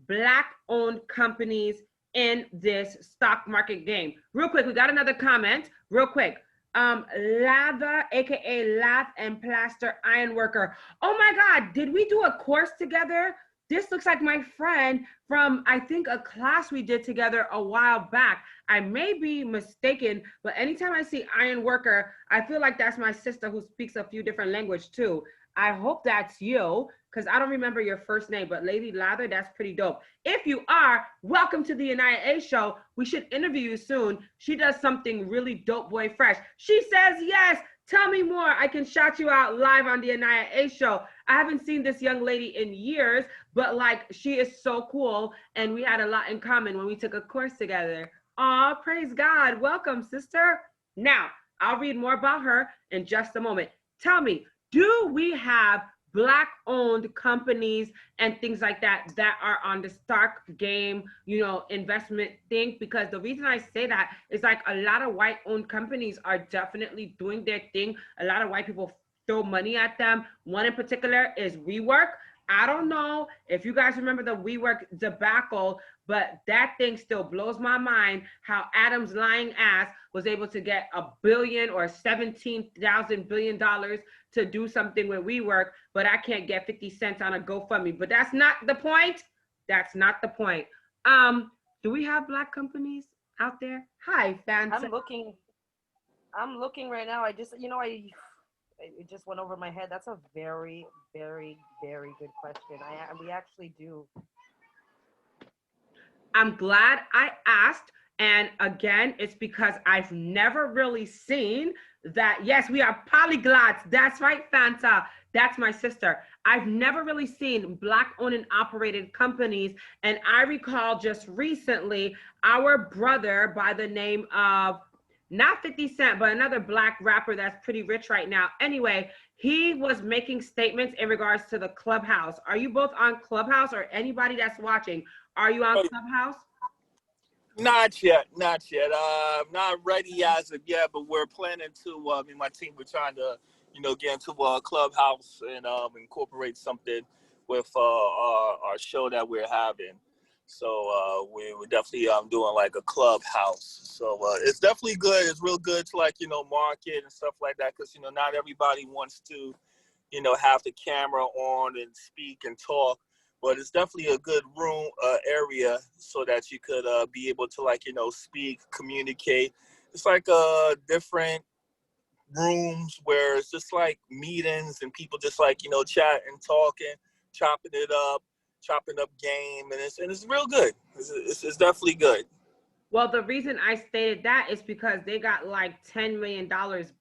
Black-owned companies in this stock market game. Real quick, we got another comment. Real quick. Lather, aka Lath and Plaster Iron Worker. Oh my God, did we do a course together? This looks like my friend from, I think, a class we did together a while back. I may be mistaken, but anytime I see Iron Worker, I feel like that's my sister who speaks a few different languages too. I hope that's you, because I don't remember your first name, but Lady Lather, that's pretty dope. If you are, welcome to the Aniya A show. We should interview you soon. She does something really dope, boy, fresh. She says yes. Tell me more. I can shout you out live on the Aniya A show. I haven't seen this young lady in years, but like she is so cool, and we had a lot in common when we took a course together. Aw, praise God. Welcome, sister. Now, I'll read more about her in just a moment. Tell me, do we have Black-owned companies and things like that that are on the stock game, you know, investment thing? Because the reason I say that is like a lot of white-owned companies are definitely doing their thing. A lot of white people throw money at them. One in particular is WeWork. I don't know if you guys remember the WeWork debacle, but that thing still blows my mind how Adam's lying ass was able to get $1 billion or $17,000 billion to do something with WeWork, but I can't get 50 cents on a GoFundMe. But that's not the point. That's not the point. Do we have Black companies out there? Hi, fans. I'm looking right now. I just, it just went over my head. That's a very, very, very good question. We actually do. I'm glad I asked. And again, it's because I've never really seen that. Yes, we are polyglots. That's right, Fanta. That's my sister. I've never really seen Black-owned and operated companies. And I recall just recently, our brother by the name of, not 50 Cent, but another Black rapper that's pretty rich right now. Anyway, he was making statements in regards to the Clubhouse. Are you both on Clubhouse, or anybody that's watching? Are you on Clubhouse? Not yet. Not ready as of yet, but we're planning to, me and my team, we're trying to, get into a Clubhouse and incorporate something with our show that we're having. So we're definitely doing like a Clubhouse. So it's definitely good. It's real good to market and stuff like that, because not everybody wants to have the camera on and speak and talk. But it's definitely a good room area so that you could be able to speak, communicate. It's like different rooms where it's just like meetings and people just chatting, talking, chopping up game, and it's real good. It's definitely good. Well, the reason I stated that is because they got like $10 million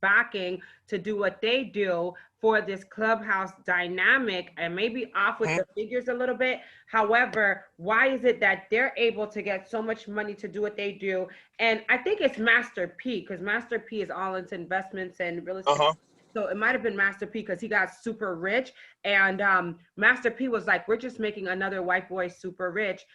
backing to do what they do for this Clubhouse dynamic, and maybe off with the figures a little bit. However, why is it that they're able to get so much money to do what they do? And I think it's Master P, because Master P is all into investments and real estate. So it might have been Master P, because he got super rich. And Master P was like, we're just making another white boy super rich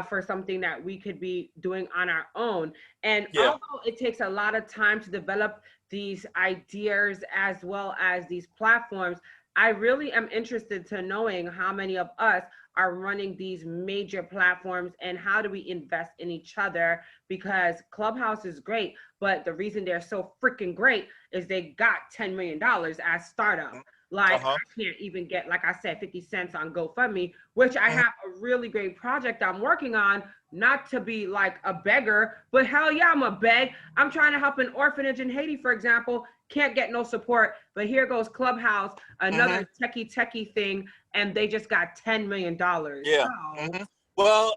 for something that we could be doing on our own. And although it takes a lot of time to develop these ideas as well as these platforms, I really am interested to knowing how many of us are running these major platforms and how do we invest in each other, because Clubhouse is great, but the reason they're so freaking great is they got $10 million as startup. Like I can't even get, like I said, 50 cents on GoFundMe, which I have a really great project I'm working on, not to be like a beggar, but hell yeah, I'm a beg. I'm trying to help an orphanage in Haiti, for example, can't get no support, but here goes Clubhouse, another techie thing, and they just got $10 million. Yeah. So, Well,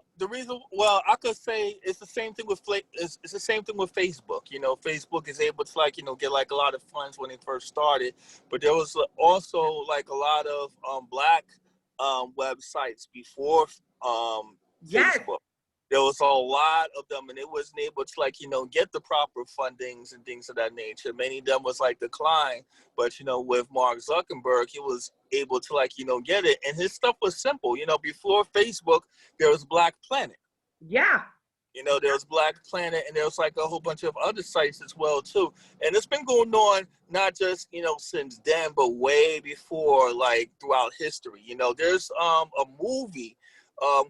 I could say it's the same thing with it's the same thing with Facebook. Facebook is able to get a lot of funds when it first started, but there was also a lot of Black websites before Facebook. There was a lot of them, and it wasn't able to get the proper fundings and things of that nature. Many of them was declined, but with Mark Zuckerberg, he was able to get it, and his stuff was simple. Before Facebook, there was Black Planet. Yeah. There was Black Planet, and there was a whole bunch of other sites as well too. And it's been going on not just since then, but way before, throughout history. There's a movie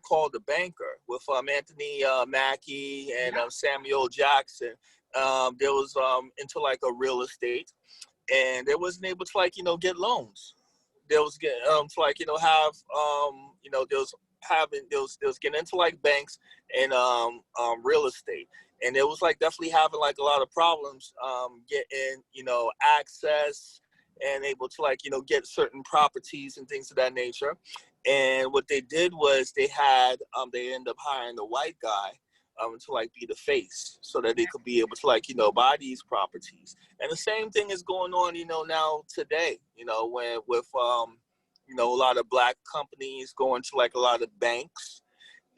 called The Banker with Anthony Mackie and Samuel Jackson. There was into like a real estate, and they wasn't able to like get loans. There was to like have there was getting into like banks and real estate, and it was like definitely having like a lot of problems getting access and able to like get certain properties and things of that nature. And what they did was they ended up hiring a white guy to like be the face, so that they could be able to like buy these properties. And the same thing is going on now today, when with a lot of black companies going to like a lot of banks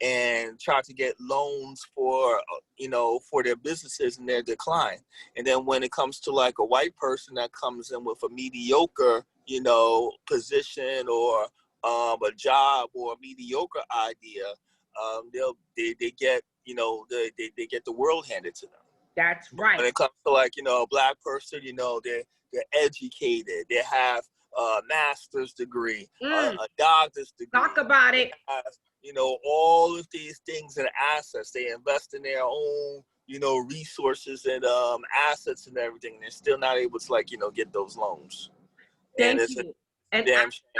and try to get loans for for their businesses in their decline. And then when it comes to like a white person that comes in with a mediocre position or a job or a mediocre idea, they get they get the world handed to them. That's right. When it comes to like a black person, they're educated, they have a master's degree, a doctor's degree. Talk about it. Have, all of these things and assets. They invest in their own resources and assets and everything. And they're still not able to like get those loans. Thank you. And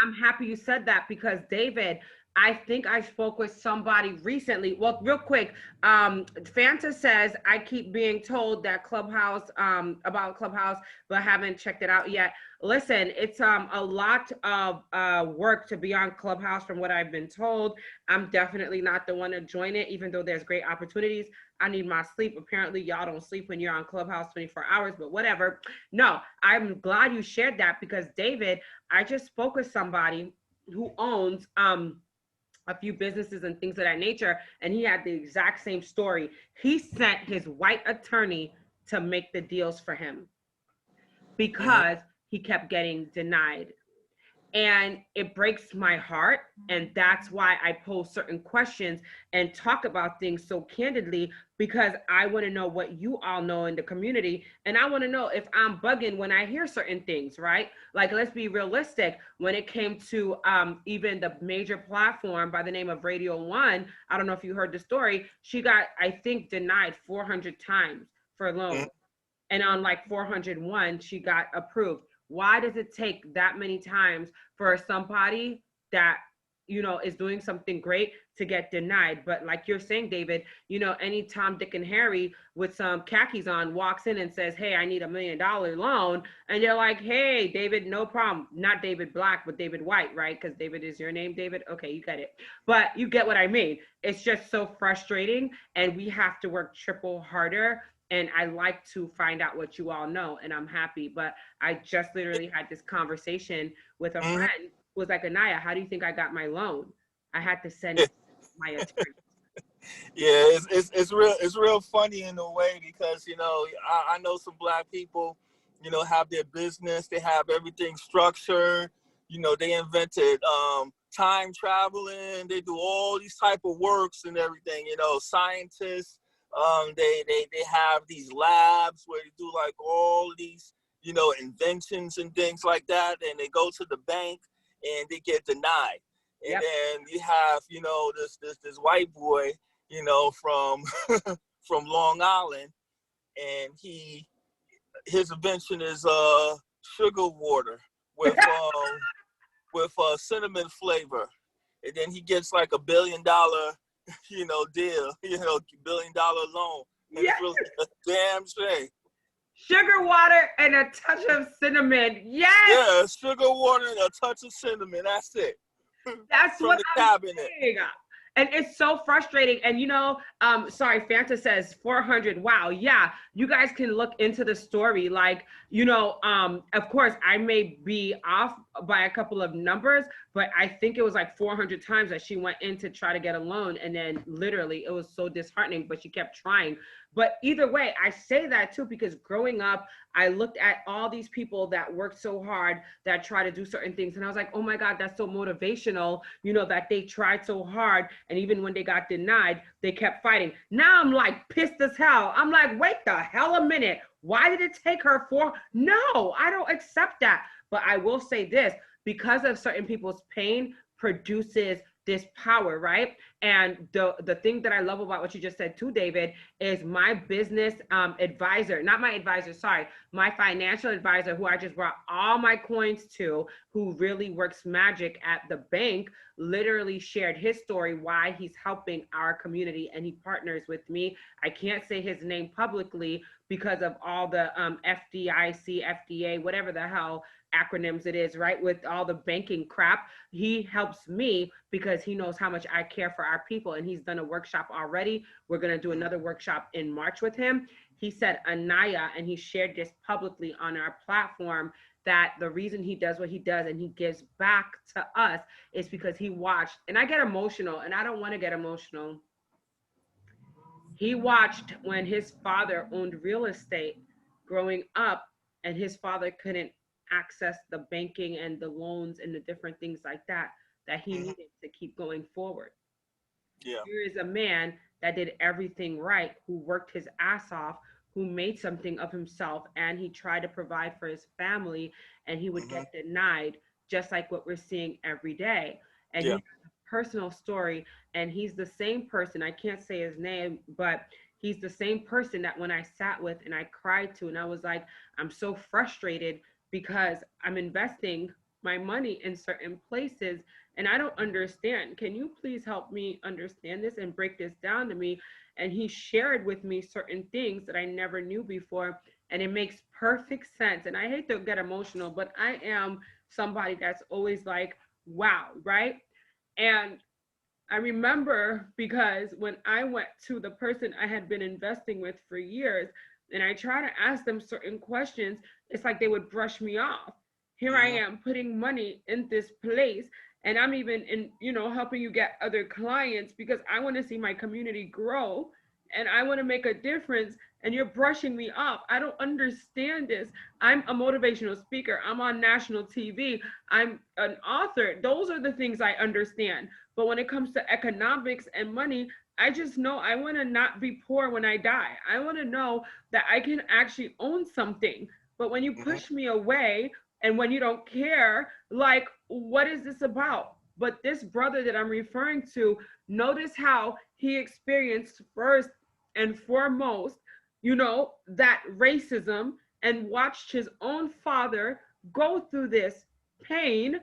I'm happy you said that, because David, I think I spoke with somebody recently. Well, real quick, Fanta says, I keep being told that Clubhouse, about Clubhouse, but haven't checked it out yet. Listen, it's a lot of work to be on Clubhouse from what I've been told. I'm definitely not the one to join it, even though there's great opportunities. I need my sleep. Apparently, y'all don't sleep when you're on Clubhouse 24 hours, but whatever. No, I'm glad you shared that, because David, I just spoke with somebody who owns a few businesses and things of that nature, and he had the exact same story. He sent his white attorney to make the deals for him because he kept getting denied. And it breaks my heart. And that's why I pose certain questions and talk about things so candidly, because I want to know what you all know in the community. And I want to know if I'm bugging when I hear certain things, right? Like, let's be realistic. When it came to even the major platform by the name of Radio One, I don't know if you heard the story. She got, I think, denied 400 times for a loan. And on like 401, she got approved. Why does it take that many times for somebody that, is doing something great to get denied? But like you're saying, David, any Tom, Dick, and Harry with some khakis on walks in and says, hey, I need $1 million loan. And you're like, hey, David, no problem. Not David Black, but David White, right? Because David is your name, David. Okay, you get it. But you get what I mean. It's just so frustrating, and we have to work triple harder. And I like to find out what you all know, and I'm happy. But I just literally had this conversation with a friend who was like, Aniya, how do you think I got my loan? I had to send my attorney. Yeah, it's real funny in a way, because I know some black people, have their business, they have everything structured. They invented time traveling, they do all these type of works and everything. Scientists. They have these labs where they do like all these, inventions and things like that. And they go to the bank and they get denied. And then you have, this white boy, from, from Long Island, and his invention is, sugar water with cinnamon flavor. And then he gets like $1 billion deal, $1 billion loan. And it's really a damn shame. Sugar water and a touch of cinnamon. Yes. Yeah, sugar water and a touch of cinnamon. That's it. That's From what the I'm cabinet. saying. And it's so frustrating. And sorry, Fanta says 400. Wow. Yeah. You guys can look into the story. Like, of course I may be off by a couple of numbers, but I think it was like 400 times that she went in to try to get a loan. And then literally it was so disheartening, but she kept trying. But either way, I say that too, because growing up, I looked at all these people that worked so hard, that try to do certain things. And I was like, oh my God, that's so motivational, that they tried so hard. And even when they got denied, they kept fighting. Now I'm like pissed as hell. I'm like, wait the hell a minute. Why did it take her No, I don't accept that. But I will say this, because of certain people's pain produces this power, right? And the thing that I love about what you just said too, David, is my business advisor, not my advisor, sorry, my financial advisor, who I just brought all my coins to, who really works magic at the bank, literally shared his story, why he's helping our community, and he partners with me. I can't say his name publicly because of all the FDIC, FDA, whatever the hell acronyms it is, right? With all the banking crap, he helps me because he knows how much I care for our people. And he's done a workshop already. We're going to do another workshop in March with him. He said, Aniya, and he shared this publicly on our platform, that the reason he does what he does and he gives back to us is because he watched, and I get emotional, and I don't want to get emotional. He watched when his father owned real estate growing up, and his father couldn't access the banking and the loans and the different things like that he needed to keep going forward. Yeah. Here is a man that did everything right, who worked his ass off, who made something of himself, and he tried to provide for his family, and he would get denied, just like what we're seeing every day. And he has a personal story, and he's the same person, I can't say his name, but he's the same person that when I sat with and I cried to, and I was like, I'm so frustrated because I'm investing my money in certain places and I don't understand. Can you please help me understand this and break this down to me? And he shared with me certain things that I never knew before, and it makes perfect sense. And I hate to get emotional, but I am somebody that's always like, wow, right? And I remember because when I went to the person I had been investing with for years, and I try to ask them certain questions, it's like they would brush me off. Here I am putting money in this place, and I'm even in, helping you get other clients because I want to see my community grow and I want to make a difference, and you're brushing me off. I don't understand this. I'm a motivational speaker. I'm on national TV. I'm an author. Those are the things I understand. But when it comes to economics and money, I just know I want to not be poor when I die. I want to know that I can actually own something. But when you push me away and when you don't care, like, what is this about? But this brother that I'm referring to, notice how he experienced first and foremost, that racism, and watched his own father go through this pain.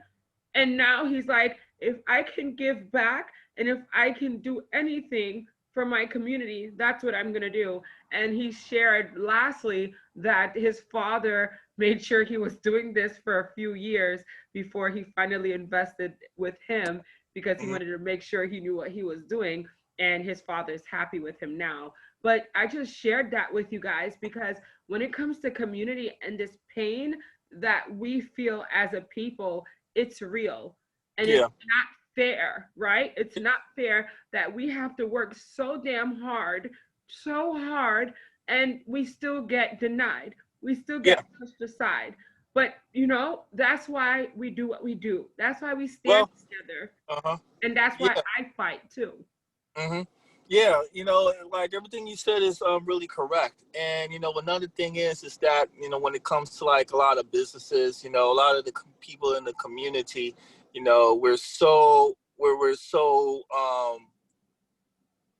And now he's like, if I can give back and if I can do anything for my community, that's what I'm going to do. And he shared lastly that his father made sure he was doing this for a few years before he finally invested with him, because he wanted to make sure he knew what he was doing. And his father's happy with him now. But I just shared that with you guys because when it comes to community and this pain that we feel as a people, it's real. And it's not fair, right? It's not fair that we have to work so damn hard, and we still get denied. We still get pushed aside. But, that's why we do what we do. That's why we stand together. And that's why I fight too. Yeah, like everything you said is really correct. And, another thing is that, when it comes to like a lot of businesses, a lot of the people in the community, we're so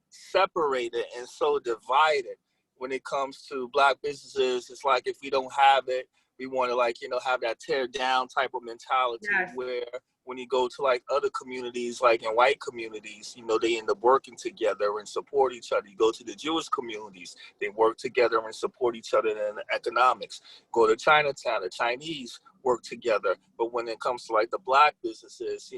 separated and so divided when it comes to Black businesses. It's like if we don't have it, we want to have that tear down type of mentality where when you go to like other communities, like in white communities, they end up working together and support each other. You go to the Jewish communities, they work together and support each other in economics. Go to Chinatown, the Chinese work together. But when it comes to like the Black businesses,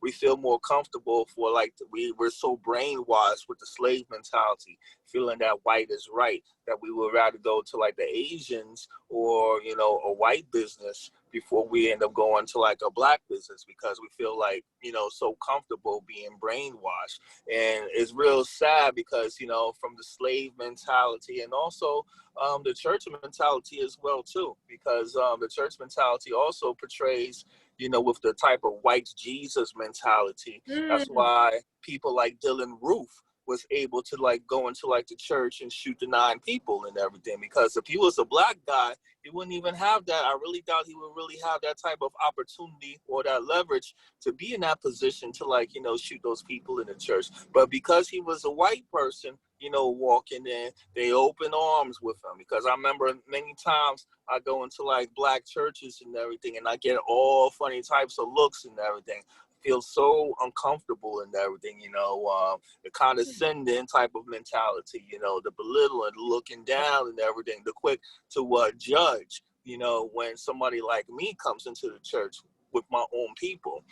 we feel more comfortable for like, we're so brainwashed with the slave mentality, feeling that white is right, that we would rather go to like the Asians or, a white business before we end up going to like a Black business, because we feel like, so comfortable being brainwashed. And it's real sad because, from the slave mentality and also the church mentality as well too, because the church mentality also portrays, with the type of white Jesus mentality. That's why people like Dylan Roof, was able to like go into like the church and shoot the 9 people and everything. Because if he was a black guy, he wouldn't even have that. I really doubt he would really have that type of opportunity or that leverage to be in that position to like, you know, shoot those people in the church. But because he was a white person, you know, walking in, they open arms with him. Because I remember many times I go into like black churches and everything, and I get all funny types of looks and everything. Feel so uncomfortable and everything, you know, the condescending type of mentality, you know, the belittling, looking down and everything, the quick to judge, you know, when somebody like me comes into the church with my own people.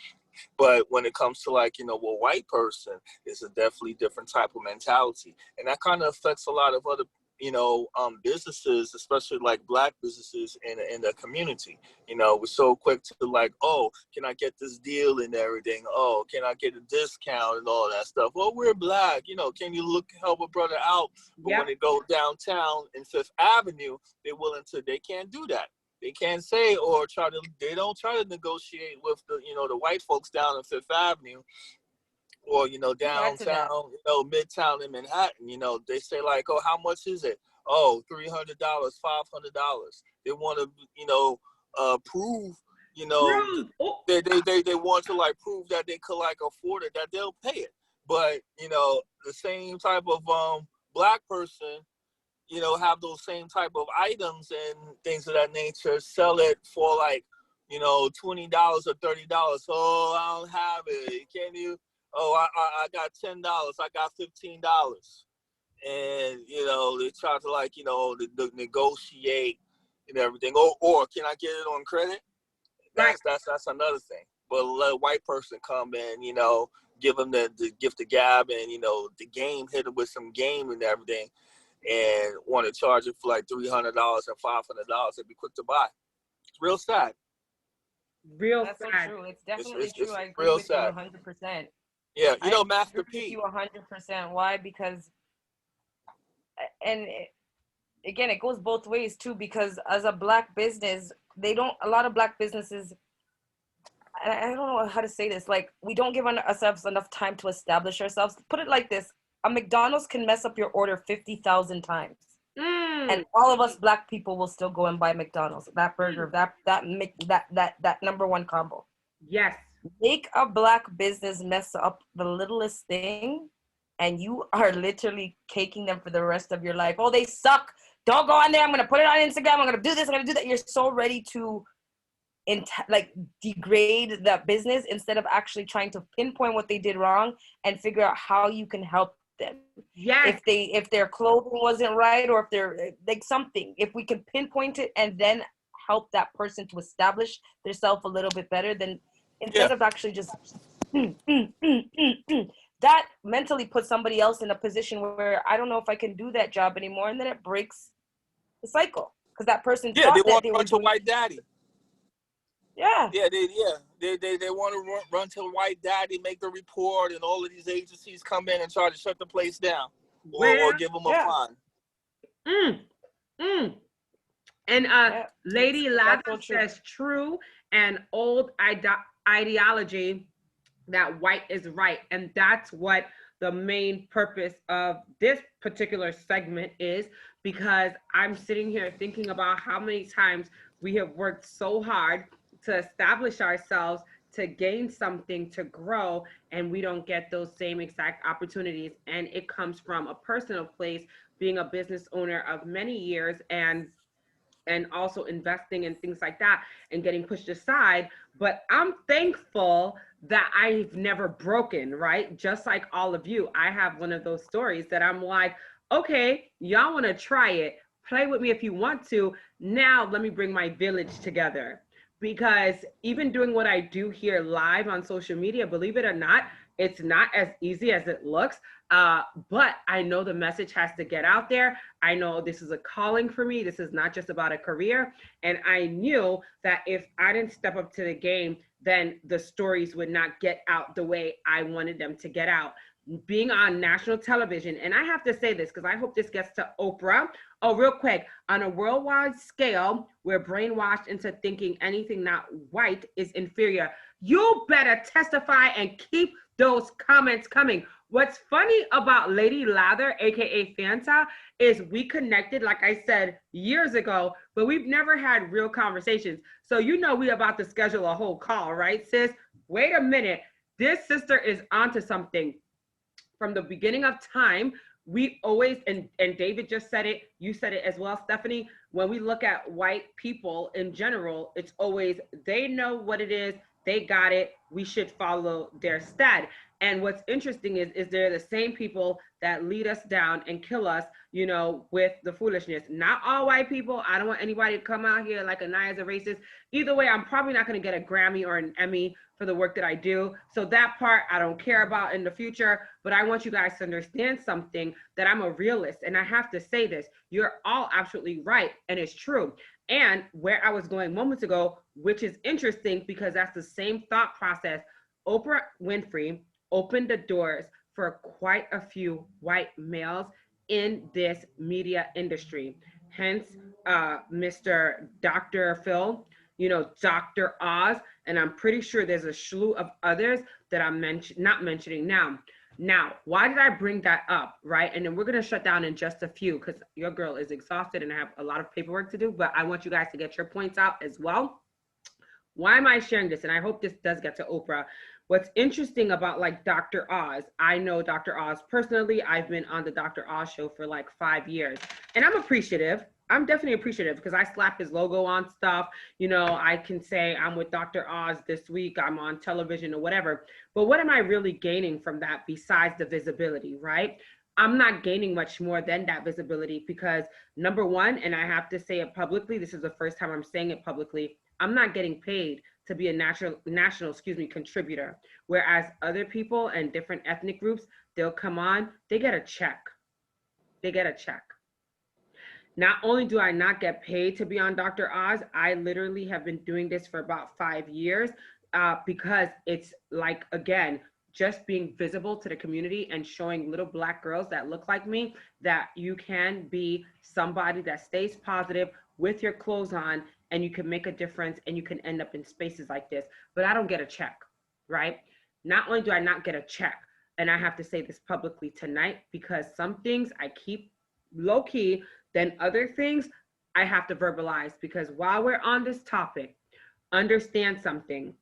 But when it comes to like, you know, a white person, it's a definitely different type of mentality. And that kind of affects a lot of other, you know, businesses, especially like black businesses in the community. You know, we're so quick to like, oh, can I get this deal and everything? Oh, can I get a discount and all that stuff? Well, we're black, you know, can you help a brother out? But when they go downtown in Fifth Avenue, they can't do that. They can't say or they don't try to negotiate with the, you know, the white folks down in Fifth Avenue or, you know, downtown, you know, Midtown in Manhattan. You know, they say like, oh, how much is it? Oh, $300, $500. They want to, you know, prove, you know, they want to like prove that they could like afford it, that they'll pay it. But, you know, the same type of black person, you know, have those same type of items and things of that nature, sell it for like, you know, $20 or $30. Oh, I don't have it. Can you? Oh, I got $10. I got $15. And, you know, they try to like, you know, negotiate and everything. Or can I get it on credit? That's another thing. But let a white person come in, you know, give them the gift the gab and, you know, the game, hit them with some game and everything, and want to charge it for like $300 and $500, and be quick to buy. It's real sad. That's sad. So true. It's definitely true. I agree with sad. You 100%. Yeah, you know, Master P. You 100%. Why? Because, and again, it goes both ways too. Because as a black business, a lot of black businesses, I don't know how to say this. Like, we don't give ourselves enough time to establish ourselves. Put it like this: a McDonald's can mess up your order 50,000 times. And all of us black people will still go and buy McDonald's, that burger, that number one combo. Yes. Make a black business mess up the littlest thing, and you are literally caking them for the rest of your life. Oh, they suck. Don't go on there. I'm going to put it on Instagram. I'm going to do this. I'm going to do that. You're so ready to degrade that business instead of actually trying to pinpoint what they did wrong and figure out how you can help them. Yes. If their clothing wasn't right, or if they're like something, if we can pinpoint it and then help that person to establish themselves a little bit better, then instead of actually just that mentally puts somebody else in a position where I don't know if I can do that job anymore, and then it breaks the cycle because that person thought they that want they to were run to doing white daddy. They want to run to white daddy, make the report, and all of these agencies come in and try to shut the place down or give them a fine. And Lady Lather says true and old ideology that white is right. And that's what the main purpose of this particular segment is, because I'm sitting here thinking about how many times we have worked so hard to establish ourselves, to gain something, to grow, and we don't get those same exact opportunities. And it comes from a personal place, being a business owner of many years and also investing in things like that and getting pushed aside. But I'm thankful that I've never broken, right? Just like all of you, I have one of those stories that I'm like, okay, y'all want to try it, play with me if you want to. Now let me bring my village together. Because even doing what I do here live on social media, believe it or not, it's not as easy as it looks. But I know the message has to get out there. I know this is a calling for me. This is not just about a career. And I knew that if I didn't step up to the game, then the stories would not get out the way I wanted them to get out. Being on national television, and I have to say this because I hope this gets to Oprah. Oh, real quick, on a worldwide scale, we're brainwashed into thinking anything not white is inferior. You better testify and keep those comments coming. What's funny about Lady Lather, aka Fanta, is we connected, like I said, years ago, but we've never had real conversations. So you know we about to schedule a whole call, right, sis? Wait a minute. This sister is onto something. From the beginning of time, we always, and David just said it, you said it as well, Stephanie, when we look at white people in general, it's always, they know what it is, they got it, we should follow their stead. And what's interesting is they're the same people that lead us down and kill us, you know, with the foolishness. Not all white people. I don't want anybody to come out here like Aniya's a racist. Either way, I'm probably not going to get a Grammy or an Emmy for the work that I do. So that part I don't care about in the future, but I want you guys to understand something, that I'm a realist. And I have to say this, you're all absolutely right. And it's true. And where I was going moments ago, which is interesting because that's the same thought process, Oprah Winfrey opened the doors for quite a few white males in this media industry. Hence, Mr. Dr. Phil, you know, Dr. Oz, and I'm pretty sure there's a slew of others that I'm not mentioning now. Now, why did I bring that up, right? And then we're gonna shut down in just a few because your girl is exhausted and I have a lot of paperwork to do, but I want you guys to get your points out as well. Why am I sharing this? And I hope this does get to Oprah. What's interesting about like Dr. Oz, I know Dr. Oz personally. I've been on the Dr. Oz show for like 5 years and I'm appreciative. I'm definitely appreciative because I slap his logo on stuff. You know, I can say I'm with Dr. Oz this week, I'm on television or whatever. But what am I really gaining from that besides the visibility, right? I'm not gaining much more than that visibility because number one, and I have to say it publicly, this is the first time I'm saying it publicly, I'm not getting paid to be a national contributor. Whereas other people and different ethnic groups, they'll come on, they get a check. They get a check. Not only do I not get paid to be on Dr. Oz, I literally have been doing this for about 5 years because it's like, again, just being visible to the community and showing little Black girls that look like me that you can be somebody that stays positive with your clothes on and you can make a difference and you can end up in spaces like this. But I don't get a check, right? Not only do I not get a check, and I have to say this publicly tonight because some things I keep low key, then other things I have to verbalize because while we're on this topic, understand something.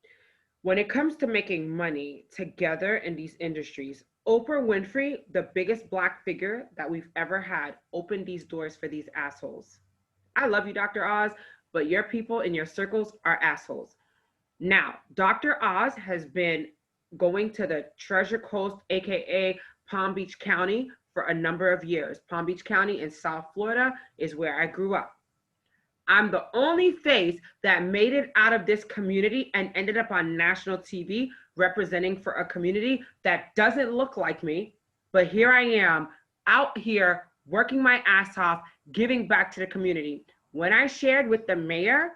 When it comes to making money together in these industries, Oprah Winfrey, the biggest Black figure that we've ever had, opened these doors for these assholes. I love you, Dr. Oz, but your people in your circles are assholes. Now, Dr. Oz has been going to the Treasure Coast, AKA Palm Beach County, for a number of years. Palm Beach County in South Florida is where I grew up. I'm the only face that made it out of this community and ended up on national TV representing for a community that doesn't look like me, but here I am out here working my ass off, giving back to the community. When I shared with the mayor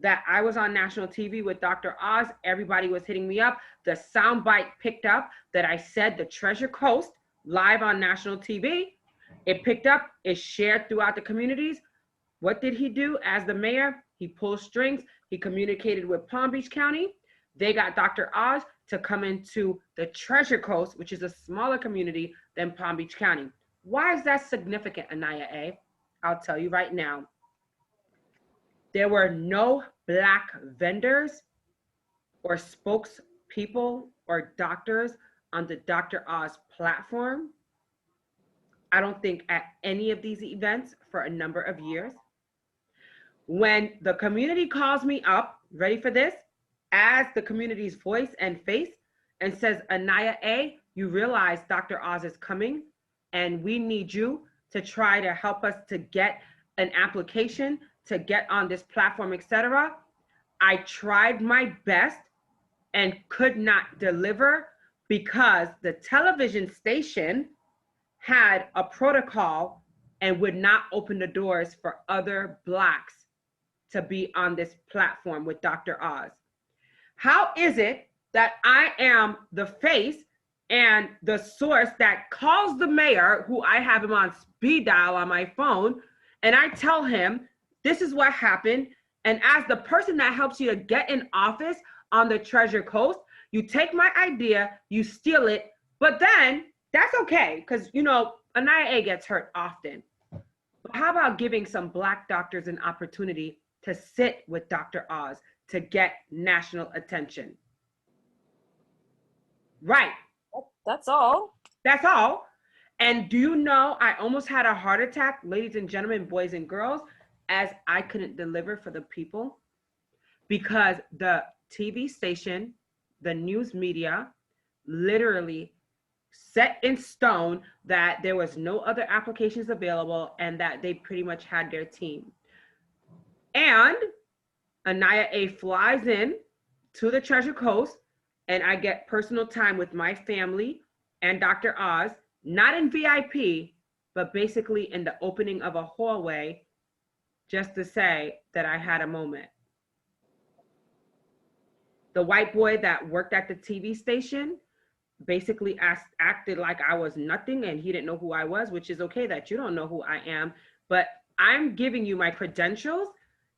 that I was on national TV with Dr. Oz, everybody was hitting me up. The soundbite picked up that I said the Treasure Coast live on national TV. It picked up, it shared throughout the communities. What did he do as the mayor? He pulled strings. He communicated with Palm Beach County. They got Dr. Oz to come into the Treasure Coast, which is a smaller community than Palm Beach County. Why is that significant, Aniya A? I'll tell you right now. There were no Black vendors or spokespeople or doctors on the Dr. Oz platform. I don't think at any of these events for a number of years. When the community calls me up, ready for this, as the community's voice and face and says, Aniya A, you realize Dr. Oz is coming and we need you to try to help us to get an application to get on this platform, etc. I tried my best and could not deliver because the television station had a protocol and would not open the doors for other Blacks to be on this platform with Dr. Oz. How is it that I am the face and the source that calls the mayor, who I have him on speed dial on my phone, and I tell him, this is what happened, and as the person that helps you to get in office on the Treasure Coast, you take my idea, you steal it, but then that's okay, because, you know, Aniya A gets hurt often. But how about giving some Black doctors an opportunity to sit with Dr. Oz to get national attention? Right. That's all. That's all. And do you know, I almost had a heart attack, ladies and gentlemen, boys and girls, as I couldn't deliver for the people because the TV station, the news media, literally set in stone that there was no other applications available and that they pretty much had their team. And Aniya A flies in to the Treasure Coast, and I get personal time with my family and Dr. Oz, not in VIP, but basically in the opening of a hallway, just to say that I had a moment. The white boy that worked at the TV station basically acted like I was nothing and he didn't know who I was, which is okay that you don't know who I am, but I'm giving you my credentials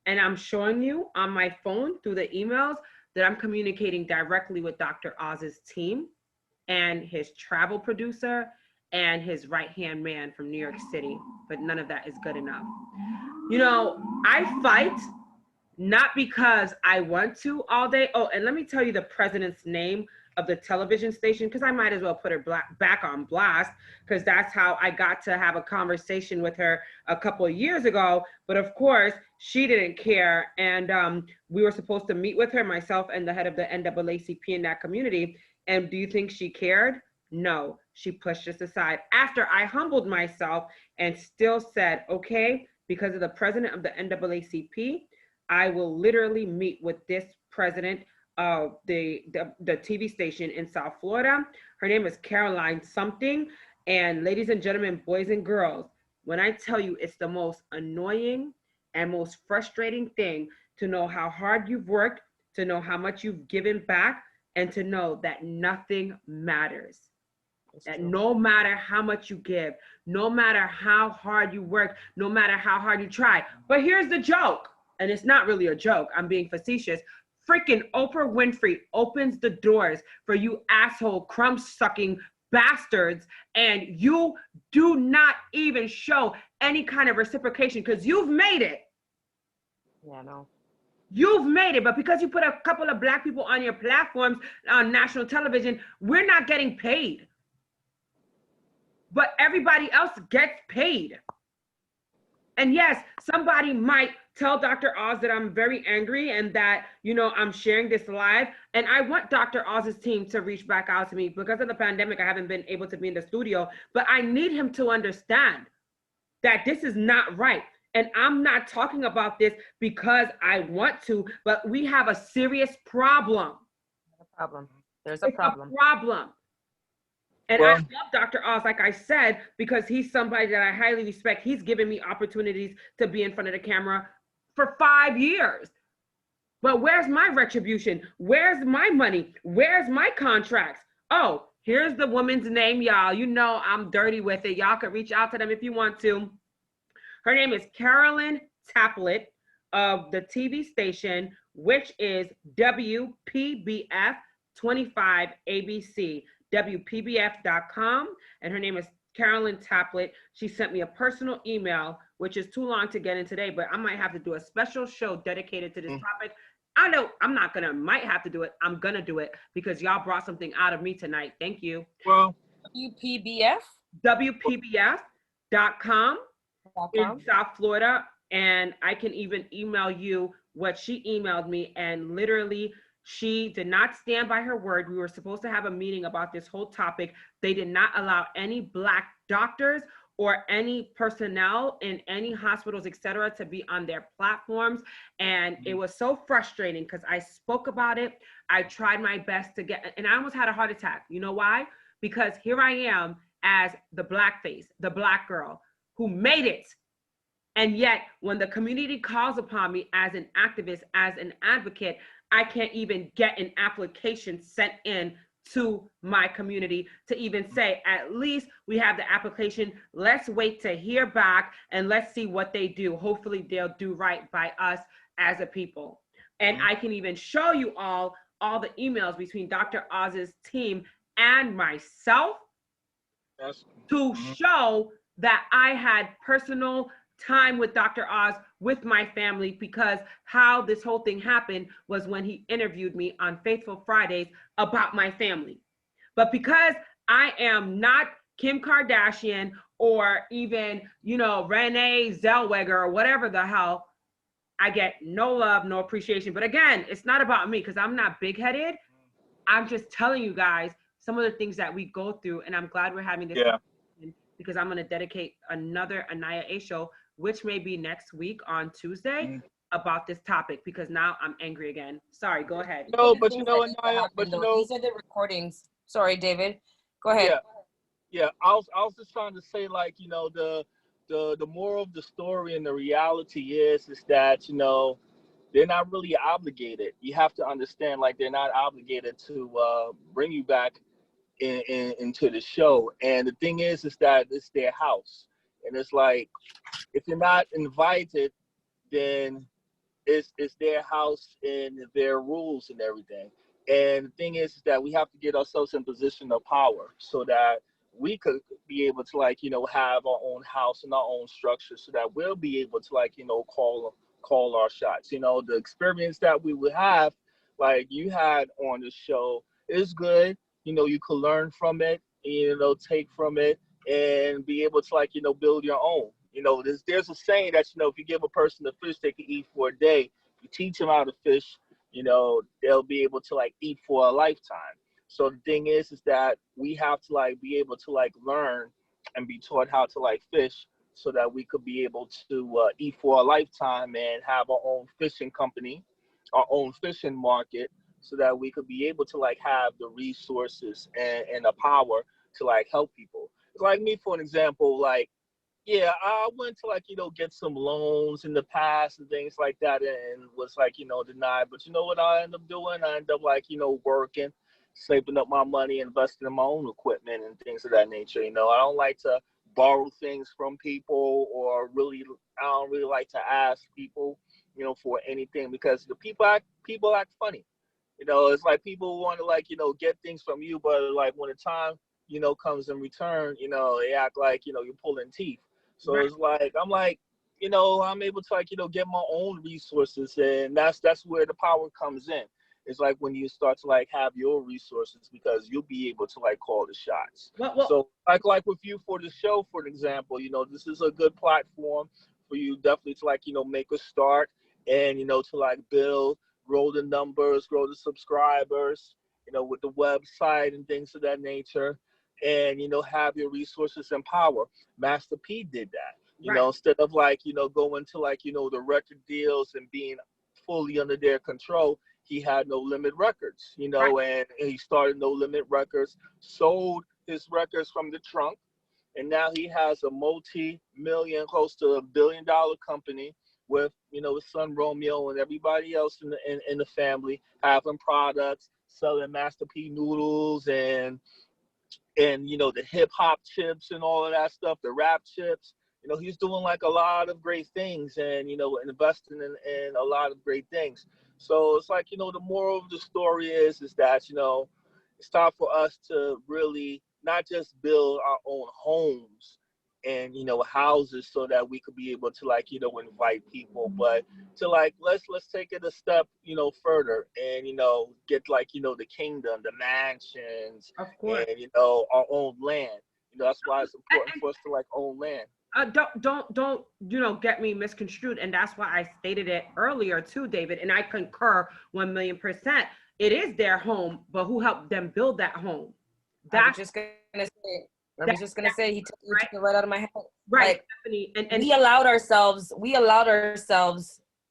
and I'm showing you on my phone through the emails that I'm communicating directly with Dr. Oz's team and his travel producer and his right-hand man from New York City, but none of that is good enough. You know, I fight not because I want to all day. Oh, and let me tell you the president's name of the television station, because I might as well put her back on blast, because that's how I got to have a conversation with her a couple of years ago. But of course, she didn't care. And we were supposed to meet with her, myself and the head of the NAACP in that community. And do you think she cared? No, she pushed us aside after I humbled myself and still said, okay, because of the president of the NAACP, I will literally meet with this president of the TV station in South Florida. Her name is Caroline something. And ladies and gentlemen, boys and girls, when I tell you it's the most annoying and most frustrating thing to know how hard you've worked, to know how much you've given back, and to know that nothing matters. That no matter how much you give, no matter how hard you work, no matter how hard you try. But here's the joke, and it's not really a joke, I'm being facetious. Freaking Oprah Winfrey opens the doors for you asshole crumb-sucking bastards, and you do not even show any kind of reciprocation because you've made it. Yeah, no. You've made it, but because you put a couple of Black people on your platforms on national television, we're not getting paid. But everybody else gets paid. And yes, somebody might tell Dr. Oz that I'm very angry and that, you know, I'm sharing this live. And I want Dr. Oz's team to reach back out to me. Because of the pandemic, I haven't been able to be in the studio, but I need him to understand that this is not right. And I'm not talking about this because I want to, but we have a serious problem. There's a problem. A problem. And I love Dr. Oz, like I said, because he's somebody that I highly respect. He's given me opportunities to be in front of the camera for 5 years. But where's my retribution? Where's my money? Where's my contracts? Oh, here's the woman's name, y'all. You know I'm dirty with it. Y'all can reach out to them if you want to. Her name is Carolyn Taplett of the TV station, which is WPBF 25 ABC. WPBF.com, and her name is Carolyn Taplett. She sent me a personal email, which is too long to get in today, but I might have to do a special show dedicated to this topic. I know I'm not gonna, might have to do it. I'm gonna do it because y'all brought something out of me tonight. Thank you. Well, WPBF? WPBF.com in South Florida. And I can even email you what she emailed me, and literally, she did not stand by her word. We were supposed to have a meeting about this whole topic. They did not allow any Black doctors or any personnel in any hospitals, et cetera, to be on their platforms. And it was so frustrating because I spoke about it. I tried my best to get, and I almost had a heart attack. You know why? Because here I am as the Black face, the Black girl who made it. And yet when the community calls upon me as an activist, as an advocate, I can't even get an application sent in to my community to even say, at least we have the application. Let's wait to hear back and let's see what they do. Hopefully they'll do right by us as a people. And I can even show you all the emails between Dr. Oz's team and myself to show that I had personal time with Dr. Oz with my family, because how this whole thing happened was when he interviewed me on Faithful Fridays about my family. But because I am not Kim Kardashian or even, you know, Renee Zellweger or whatever the hell, I get no love, no appreciation. But again, it's not about me because I'm not big headed. I'm just telling you guys some of the things that we go through. And I'm glad we're having this conversation, because I'm going to dedicate another Aniya A show, which may be next week on Tuesday, about this topic, because now I'm angry again. Sorry, go ahead. No, but you know, Aniya, but you know, these are the recordings. Sorry, David. Go ahead. Yeah. I was just trying to say, like, you know, the moral of the story and the reality is that, you know, they're not really obligated. You have to understand, like, they're not obligated to bring you back into the show. And the thing is that it's their house, and it's like, if you're not invited, then it's their house and their rules and everything. And the thing is that we have to get ourselves in position of power so that we could be able to, like, you know, have our own house and our own structure, so that we'll be able to, like, you know, call our shots. You know, the experience that we would have, like you had on the show, is good. You know, you could learn from it, you know, take from it, and be able to, like, you know, build your own. You know, there's a saying that, you know, if you give a person a fish they can eat for a day, if you teach them how to fish, you know, they'll be able to, like, eat for a lifetime. So the thing is that we have to, like, be able to, like, learn and be taught how to, like, fish, so that we could be able to eat for a lifetime and have our own fishing company, our own fishing market, so that we could be able to, like, have the resources and the power to, like, help people. Like me, for an example, like, yeah, I went to, like, you know, get some loans in the past and things like that, and was, like, you know, denied. But you know what I ended up doing? I ended up, like, you know, working, saving up my money, investing in my own equipment and things of that nature. You know, I don't like to borrow things from people, or really, I don't really like to ask people, you know, for anything, because the people act funny. You know, it's like people want to, like, you know, get things from you, but, like, when the time, you know, comes in return, you know, they act like, you know, you're pulling teeth. So it's like, I'm like, you know, I'm able to, like, you know, get my own resources, and that's where the power comes in. It's like when you start to, like, have your resources, because you'll be able to, like, call the shots. So like with you for the show, for example, you know, this is a good platform for you definitely to, like, you know, make a start, and, you know, to, like, build, grow the numbers, grow the subscribers, you know, with the website and things of that nature, and, you know, have your resources and power. Master P did that, you know, instead of, like, you know, going to, like, you know, the record deals and being fully under their control. He had No Limit Records, you know, and he started No Limit Records, sold his records from the trunk, and now he has a multi-million, close to $1 billion company with, you know, his son Romeo and everybody else in the family, having products, selling Master P noodles, and you know, the hip hop chips and all of that stuff, the rap chips. You know, he's doing, like, a lot of great things, and, you know, investing in a lot of great things. So it's like, you know, the moral of the story is that, you know, it's time for us to really not just build our own homes and, you know, houses, so that we could be able to, like, you know, invite people, but to, like, let's take it a step, you know, further, and, you know, get, like, you know, the kingdom, the mansions, of course, and, you know, our own land. You know, that's why it's important for us to, like, own land. Don't you know, get me misconstrued, and that's why I stated it earlier too, David, and I concur 1,000,000%. It is their home, but who helped them build that home? That's just gonna say. I was just gonna say, he took it right out of my head. Right, like, Stephanie, and we allowed ourselves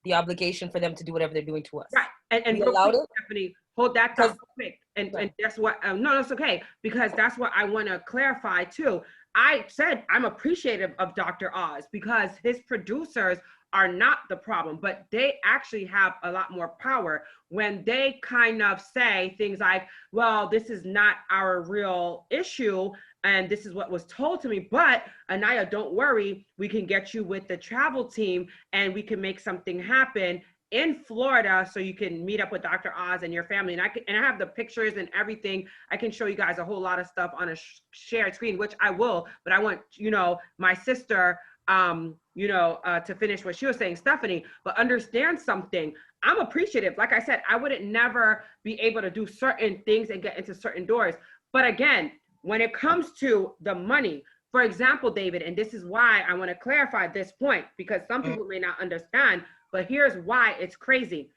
the obligation for them to do whatever they're doing to us. Right, and we allowed it. Stephanie, hold that thought quick, and that's what. No, that's okay, because that's what I want to clarify too. I said I'm appreciative of Dr. Oz, because his producers are not the problem, but they actually have a lot more power when they kind of say things like, well, this is not our real issue, and this is what was told to me, but Aniya, don't worry, we can get you with the travel team, and we can make something happen in Florida, so you can meet up with Dr. Oz and your family. And I have the pictures and everything. I can show you guys a whole lot of stuff on a shared screen, which I will, but I want, you know, my sister, to finish what she was saying, Stephanie, but understand something. I'm appreciative. Like I said, I wouldn't never be able to do certain things and get into certain doors. But again, when it comes to the money, for example, David, and this is why I want to clarify this point, because some people may not understand, but here's why it's crazy.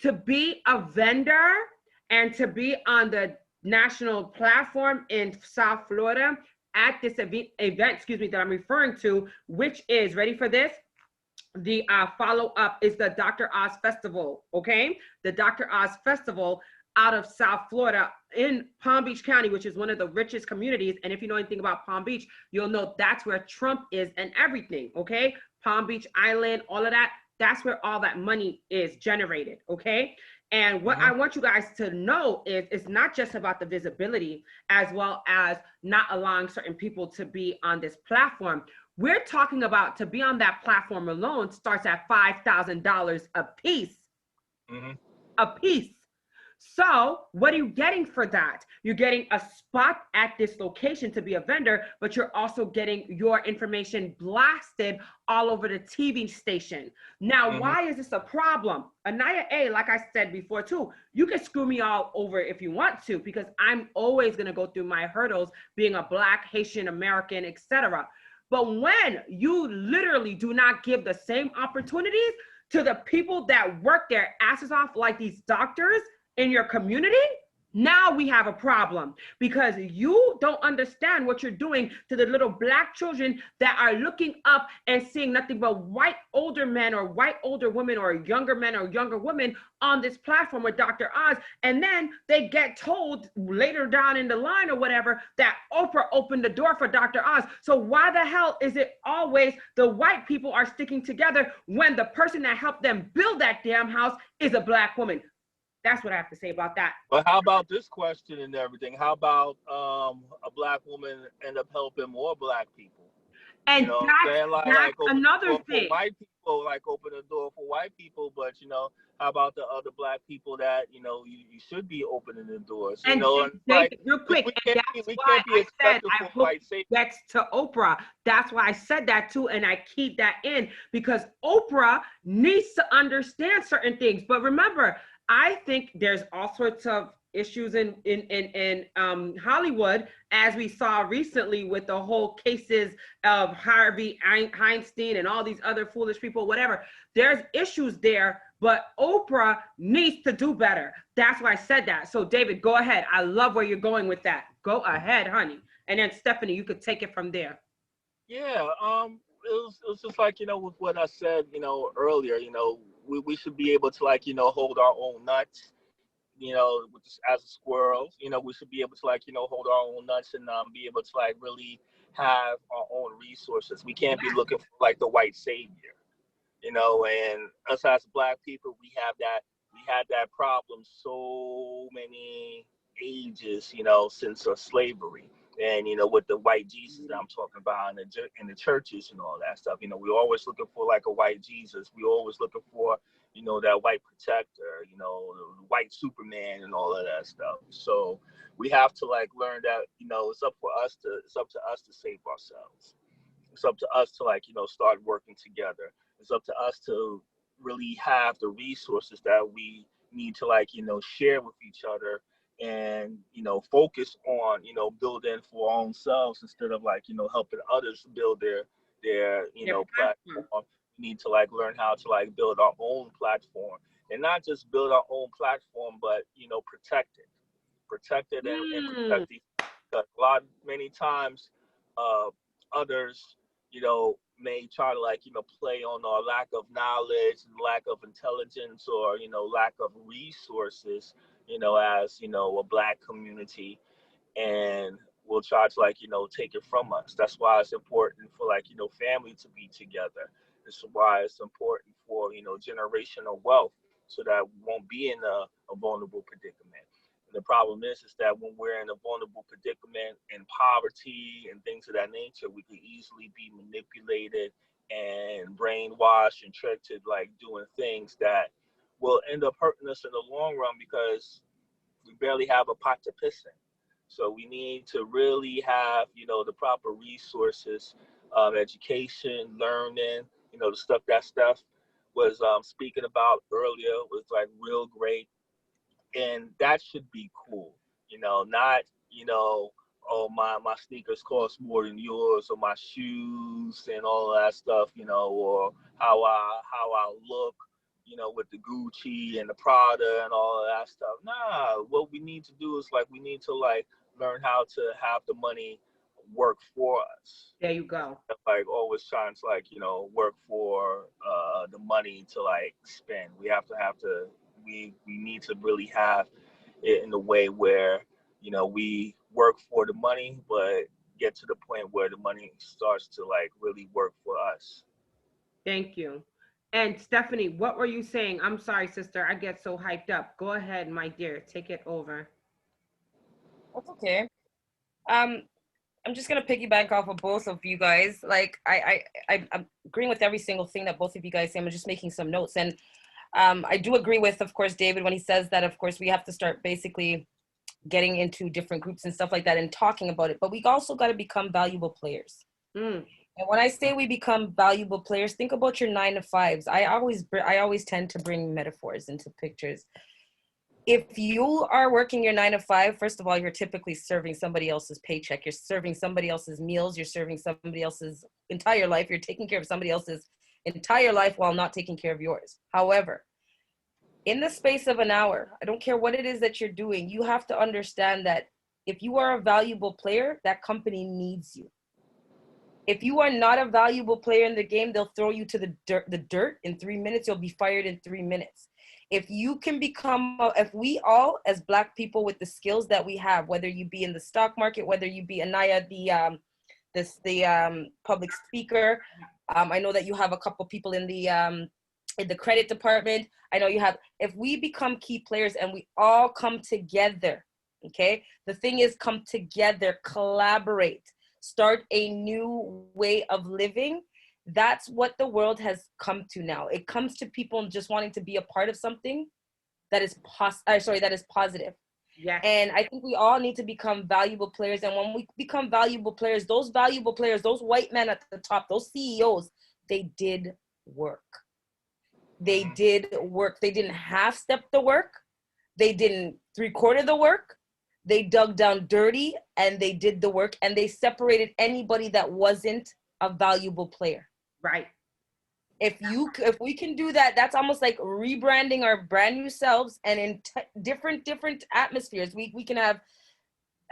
To be a vendor and to be on the national platform in South Florida at this event, that I'm referring to, which is, ready for this? The follow-up is the Dr. Oz Festival, okay? The Dr. Oz Festival out of South Florida in Palm Beach County, which is one of the richest communities. And if you know anything about Palm Beach, you'll know that's where Trump is and everything, okay? Palm Beach Island, all of that, that's where all that money is generated, okay? And what I want you guys to know is it's not just about the visibility, as well as not allowing certain people to be on this platform. We're talking about, to be on that platform alone starts at $5,000 a piece. A piece. So what are you getting for that? You're getting a spot at this location to be a vendor, but you're also getting your information blasted all over the TV station. Now, why is this a problem? Aniya A, like I said before too, you can screw me all over if you want to, because I'm always gonna go through my hurdles being a Black, Haitian American, etc. But when you literally do not give the same opportunities to the people that work their asses off, like these doctors in your community, now we have a problem, because you don't understand what you're doing to the little Black children that are looking up and seeing nothing but white older men or white older women or younger men or younger women on this platform with Dr. Oz. And then they get told later down in the line or whatever that Oprah opened the door for Dr. Oz. So why the hell is it always the white people are sticking together when the person that helped them build that damn house is a Black woman? That's what I have to say about that. But how about this question and everything? How about a Black woman end up helping more Black people? And you know that's another thing. For white people, like open the door for white people, but how about the other Black people that you should be opening the doors? And real quick, that's why I said I hope it gets to Oprah. That's why I said that too, and I keep that in, because Oprah needs to understand certain things. But remember, I think there's all sorts of issues in Hollywood, as we saw recently with the whole cases of Harvey Weinstein and all these other foolish people, whatever. There's issues there, but Oprah needs to do better. That's why I said that. So David, go ahead. I love where you're going with that. Go ahead, honey. And then Stephanie, you could take it from there. Yeah, it was just like, with what I said, earlier, we should be able to hold our own nuts, as a squirrel, we should be able to hold our own nuts and be able to really have our own resources. We can't be looking for the white savior, and us as Black people, we had that problem so many ages, since slavery. And with the white Jesus that I'm talking about in the churches and all that stuff, we're always looking for a white Jesus. We're always looking for that white protector, the white Superman and all of that stuff. So we have to learn that it's up to us to save ourselves. It's up to us to start working together. It's up to us to really have the resources that we need to share with each other, and focus on building for our own selves instead of helping others build their platform. We need to learn how to build our own platform, and not just build our own platform, but protect it and protect these. Many times others may try to play on our lack of knowledge and lack of intelligence, or lack of resources, as a Black community, and will try to take it from us. That's why it's important for family to be together. This is why it's important for generational wealth, so that we won't be in a vulnerable predicament. And the problem is that when we're in a vulnerable predicament and poverty and things of that nature, we could easily be manipulated and brainwashed and tricked to doing things that will end up hurting us in the long run because we barely have a pot to piss in. So we need to really have, the proper resources, education, learning, the stuff that Steph was speaking about earlier was like real great. And that should be cool, not, oh, my sneakers cost more than yours, or my shoes and all of that stuff, or how I look, with the Gucci and the Prada and all of that stuff. Nah, what we need to do is like we need to like learn how to have the money work for us. There you go. Like always trying to like, work for the money to like spend. We need to really have it in a way where, we work for the money, but get to the point where the money starts to like really work for us. Thank you. And Stephanie, what were you saying? I'm sorry, sister. I get so hyped up. Go ahead, my dear. Take it over. That's okay. I'm just gonna piggyback off of both of you guys. Like I'm agreeing with every single thing that both of you guys say. I'm just making some notes, and I do agree with, of course, David when he says that, of course, we have to start basically getting into different groups and stuff like that and talking about it. But we also got to become valuable players. Mm. And when I say we become valuable players, think about your 9-to-5s. I always tend to bring metaphors into pictures. If you are working your 9-to-5, first of all, you're typically serving somebody else's paycheck. You're serving somebody else's meals. You're serving somebody else's entire life. You're taking care of somebody else's entire life while not taking care of yours. However, in the space of an hour, I don't care what it is that you're doing, you have to understand that if you are a valuable player, that company needs you. If you are not a valuable player in the game, they'll throw you to the dirt in 3 minutes. You'll be fired in 3 minutes. If you can if we all as Black people with the skills that we have, whether you be in the stock market, whether you be Aniya, the public speaker, I know that you have a couple people in the credit department. I know you have, if we become key players and we all come together, okay? The thing is, come together, collaborate, start a new way of living. That's what the world has come to now. It comes to people just wanting to be a part of something that is positive. Yes. And I think we all need to become valuable players. And when we become valuable players, those white men at the top, those CEOs, they did work. They did work. They didn't half-step the work. They didn't 3/4 the work. They dug down dirty and they did the work, and they separated anybody that wasn't a valuable player. Right. If we can do that, that's almost like rebranding our brand new selves, and in different atmospheres. We can have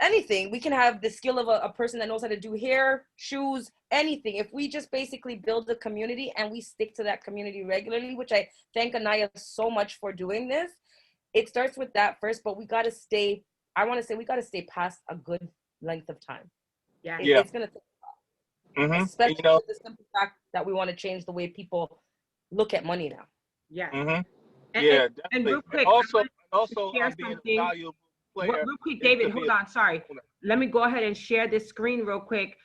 anything. We can have the skill of a person that knows how to do hair, shoes, anything. If we just basically build a community and we stick to that community regularly, which I thank Aniya so much for doing this. It starts with that first, but we got to stay, I want to say we got to stay past a good length of time. Yeah. It's going to take a while. Mm-hmm. Especially with the simple fact that we want to change the way people look at money now. Yeah. Mm-hmm. And Definitely. real quick, Also share being something. a valuable player. Real quick, David, hold on. Sorry. Let me go ahead and share this screen real quick,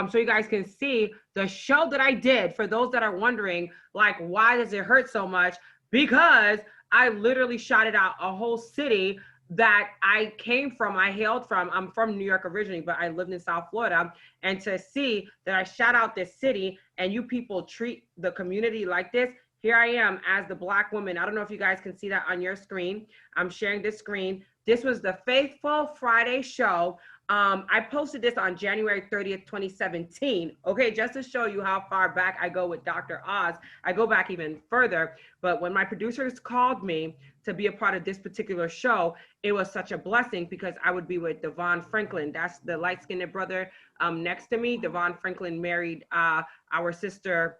so you guys can see the show that I did. For those that are wondering, like, why does it hurt so much? Because I literally shouted out a whole city that I came from, I hailed from. I'm from New York originally, but I lived in South Florida. And to see that I shout out this city and you people treat the community like this, here I am as the Black woman. I don't know if you guys can see that on your screen. I'm sharing this screen. This was the Faithful Friday show. I posted this on January 30th, 2017. Okay, just to show you how far back I go with Dr. Oz. I go back even further. But when my producers called me to be a part of this particular show, it was such a blessing because I would be with Devon Franklin. That's the light-skinned brother next to me. Devon Franklin married our sister,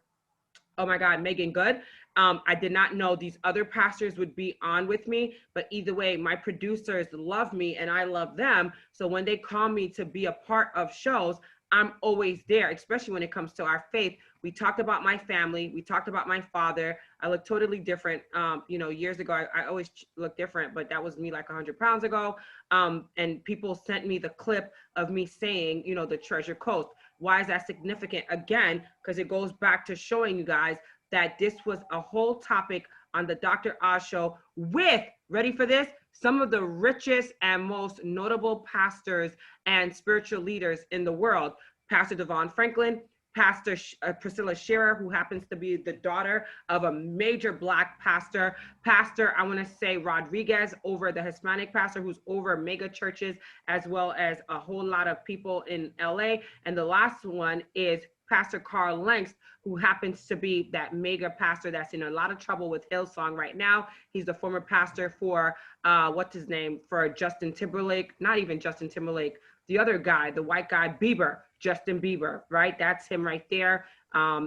oh my God, Megan Good. I did not know these other pastors would be on with me, but either way, my producers love me and I love them. So when they call me to be a part of shows, I'm always there, especially when it comes to our faith. We talked about my family. We talked about my father. I look totally different. Years ago, I always look different, but that was me like 100 pounds ago. And people sent me the clip of me saying, the Treasure Coast. Why is that significant? Again, because it goes back to showing you guys that this was a whole topic on the Dr. Oz show with, ready for this, some of the richest and most notable pastors and spiritual leaders in the world. Pastor Devon Franklin, Pastor Priscilla Shearer, who happens to be the daughter of a major Black pastor. Pastor, I want to say Rodriguez, over the Hispanic pastor who's over mega churches, as well as a whole lot of people in LA. And the last one is Pastor Carl Lengst, who happens to be that mega pastor that's in a lot of trouble with Hillsong right now. He's the former pastor for, what's his name, for Justin Timberlake, not even Justin Timberlake, the other guy, the white guy, Bieber, Justin Bieber, right? That's him right there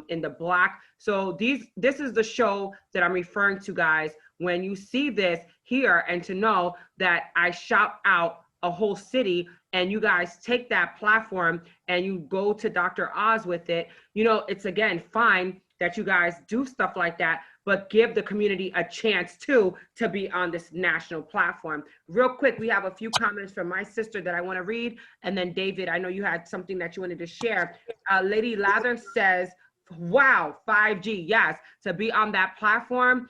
in the black. So this is the show that I'm referring to, guys. When you see this here, and to know that I shout out a whole city and you guys take that platform and you go to Dr. Oz with it, you know, it's again fine that you guys do stuff like that, but give the community a chance to be on this national platform. Real quick, we have a few comments from my sister that I want to read. And then David, I know you had something that you wanted to share. Lady Lather says, wow, 5G, yes, to be on that platform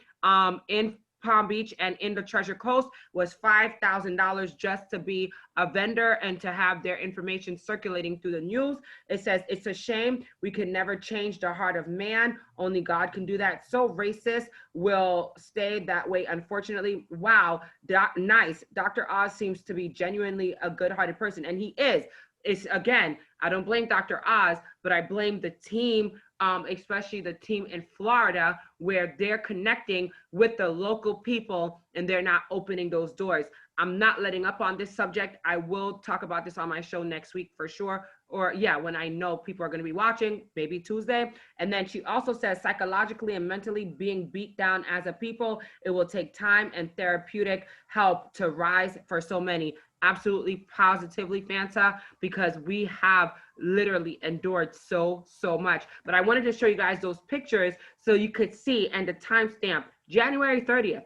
in Palm Beach and in the Treasure Coast was $5,000 just to be a vendor and to have their information circulating through the news. It says, it's a shame we can never change the heart of man. Only God can do that. So racist will stay that way, unfortunately. Wow, nice. Dr. Oz seems to be genuinely a good-hearted person, and he is. It's, again, I don't blame Dr. Oz, but I blame the team, especially the team in Florida, where they're connecting with the local people and they're not opening those doors. I'm not letting up on this subject. I will talk about this on my show next week for sure. Or yeah, when I know people are going to be watching, maybe Tuesday. And then she also says, psychologically and mentally being beat down as a people, it will take time and therapeutic help to rise for so many. Absolutely, positively, Fanta, because we have literally endured so much. But I wanted to show you guys those pictures so you could see, and the timestamp, January 30th.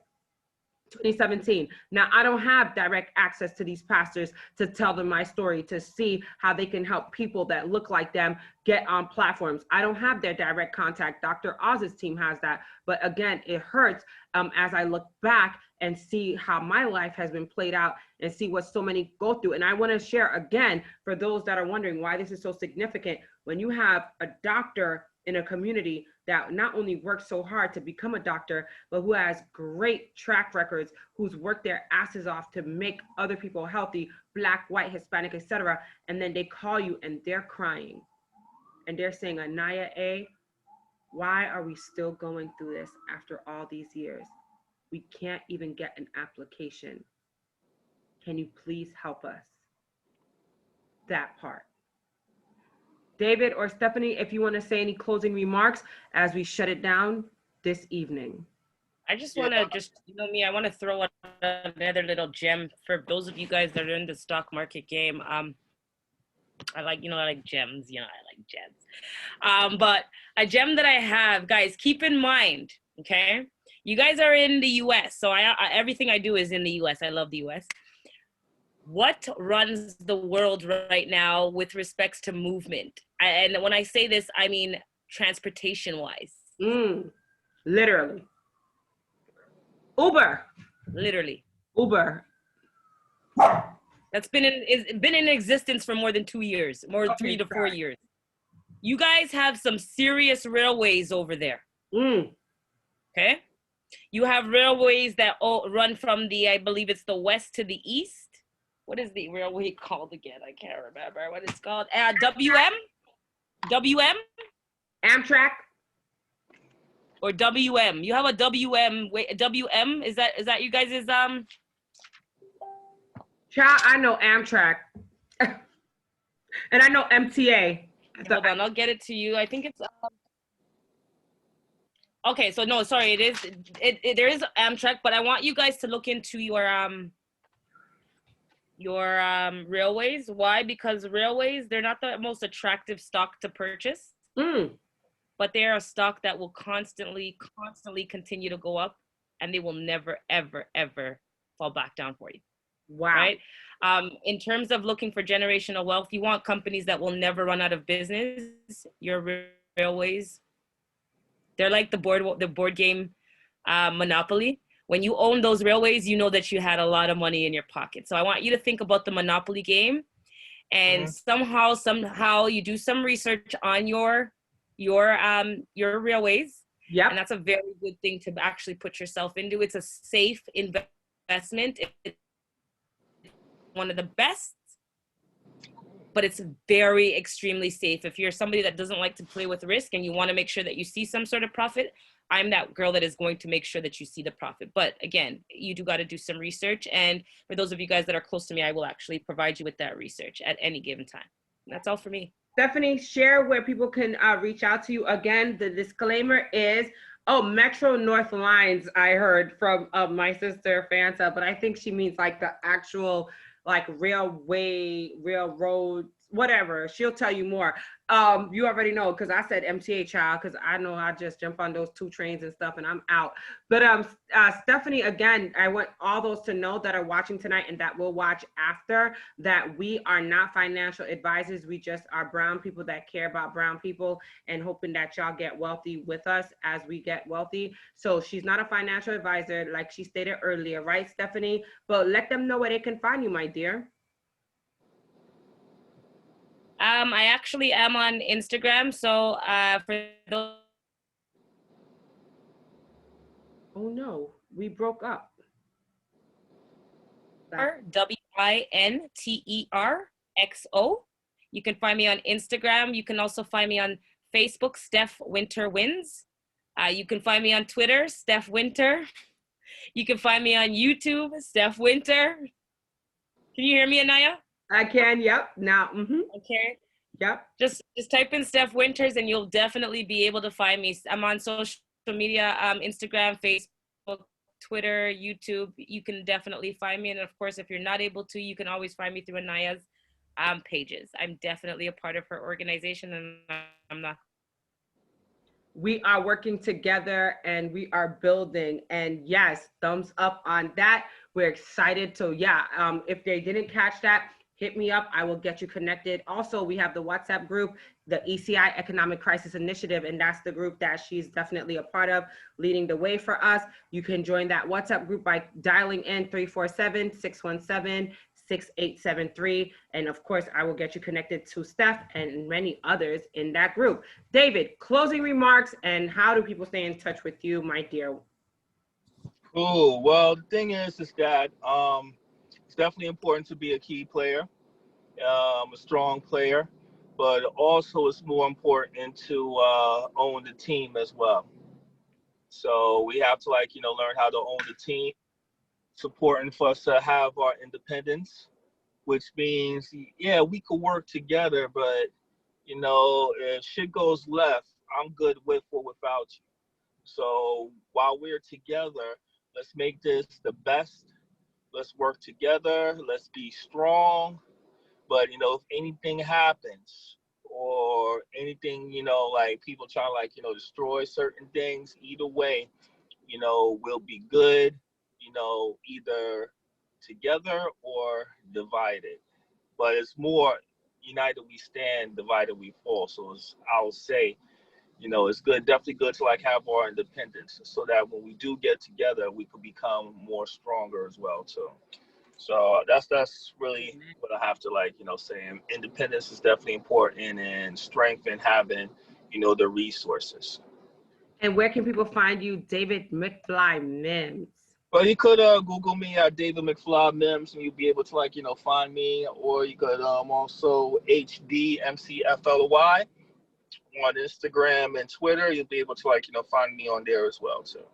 2017. Now, I don't have direct access to these pastors to tell them my story, to see how they can help people that look like them get on platforms. I don't have their direct contact. Dr. Oz's team has that. But again, it hurts as I look back and see how my life has been played out and see what so many go through. And I want to share again, for those that are wondering why this is so significant, when you have a doctor in a community that not only works so hard to become a doctor, but who has great track records, who's worked their asses off to make other people healthy, Black, white, Hispanic, etc. And then they call you and they're crying and they're saying, Aniya A, why are we still going through this after all these years? We can't even get an application. Can you please help us? That part. David or Stephanie, if you want to say any closing remarks as we shut it down this evening. I just want to I want to throw out another little gem for those of you guys that are in the stock market game. I like gems, I like gems. But a gem that I have, guys, keep in mind, okay? You guys are in the US, so everything I do is in the US. I love the US. What runs the world right now with respects to movement? And when I say this, I mean transportation-wise. Literally. Uber. Literally. Uber. That's been in existence for more than 2 years, 3 to 4 years. You guys have some serious railways over there. Okay? You have railways that run from I believe it's the west to the east. What is the railway called again? I can't remember what it's called. WM? WM? Amtrak? Or WM. You have a WM. Wait, WM? Is that you guys' Child, I know Amtrak. And I know MTA. Hold on, I'll get it to you. I think it's okay, so no, sorry, there is Amtrak, but I want you guys to look into your railways. Why? Because railways, they're not the most attractive stock to purchase, but they're a stock that will constantly continue to go up, and they will never, ever, ever fall back down for you. Wow. Right? In terms of looking for generational wealth, you want companies that will never run out of business. Your railways, they're like the board game monopoly. When you own those railways, you know that you had a lot of money in your pocket. So I want you to think about the monopoly game, and somehow you do some research on your railways. Yep. And that's a very good thing to actually put yourself into. It's a safe investment. It's one of the best, but it's very extremely safe. If you're somebody that doesn't like to play with risk and you want to make sure that you see some sort of profit, I'm that girl that is going to make sure that you see the profit. But again, you do got to do some research. And for those of you guys that are close to me, I will actually provide you with that research at any given time. And that's all for me. Stephanie, share where people can reach out to you. Again, the disclaimer is, oh, Metro North lines, I heard from my sister Fanta, but I think she means like the actual like railway, railroad, whatever. She'll tell you more. You already know, because I said MTA child, because I know I just jump on those 2 trains and stuff and I'm out. But Stephanie, again, I want all those to know that are watching tonight and that will watch after, that we are not financial advisors. We just are brown people that care about brown people and hoping that y'all get wealthy with us as we get wealthy. So she's not a financial advisor, like she stated earlier, right, Stephanie? But let them know where they can find you, my dear. I actually am on Instagram. So for those. Oh no, we broke up. WINTERXO. You can find me on Instagram. You can also find me on Facebook, Steph Winter Wins. You can find me on Twitter, Steph Winter. You can find me on YouTube, Steph Winter. Can you hear me, Aniya? I can, yep. Now, Okay. Yep. Just type in Steph Winters and you'll definitely be able to find me. I'm on social media, Instagram, Facebook, Twitter, YouTube. You can definitely find me. And of course, if you're not able to, you can always find me through Aniya's pages. I'm definitely a part of her organization, and I'm not. We are working together and we are building, and yes, thumbs up on that. We're excited. So yeah, if they didn't catch that, hit me up. I will get you connected. Also, we have the WhatsApp group, the ECI Economic Crisis Initiative, and that's the group that she's definitely a part of, leading the way for us. You can join that WhatsApp group by dialing in 347-617-6873. And of course, I will get you connected to Steph and many others in that group. David, closing remarks, and how do people stay in touch with you, my dear? Cool. Well, the thing is that it's definitely important to be a key player, a strong player, but also it's more important to own the team as well. So we have to learn how to own the team. It's important for us to have our independence, which means, yeah, we could work together, but if shit goes left, I'm good with or without you. So while we're together, let's make this the best. Let's work together. Let's be strong. But, if anything happens or anything, like people try to, destroy certain things, either way, we'll be good, either together or divided. But it's more united we stand, divided we fall. So I'll say, it's definitely good to have our independence so that when we do get together, we could become more stronger as well too. So that's really what I have to say. Independence is definitely important, and strength in having, the resources. And where can people find you, David McFly MIMMS? Well, you could Google me at David McFly MIMMS, and you'll be able to find me. Or you could also HD MCFLY on Instagram and Twitter. You'll be able to find me on there as well too.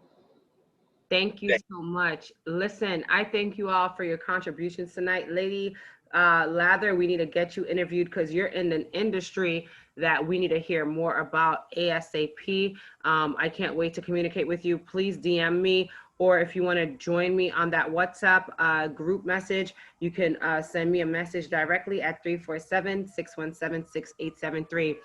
Thank you so much. Listen, I thank you all for your contributions tonight. Lady Lather, we need to get you interviewed because you're in an industry that we need to hear more about ASAP. I can't wait to communicate with you. Please DM me, or if you want to join me on that WhatsApp group message, you can send me a message directly at 347-617-6873.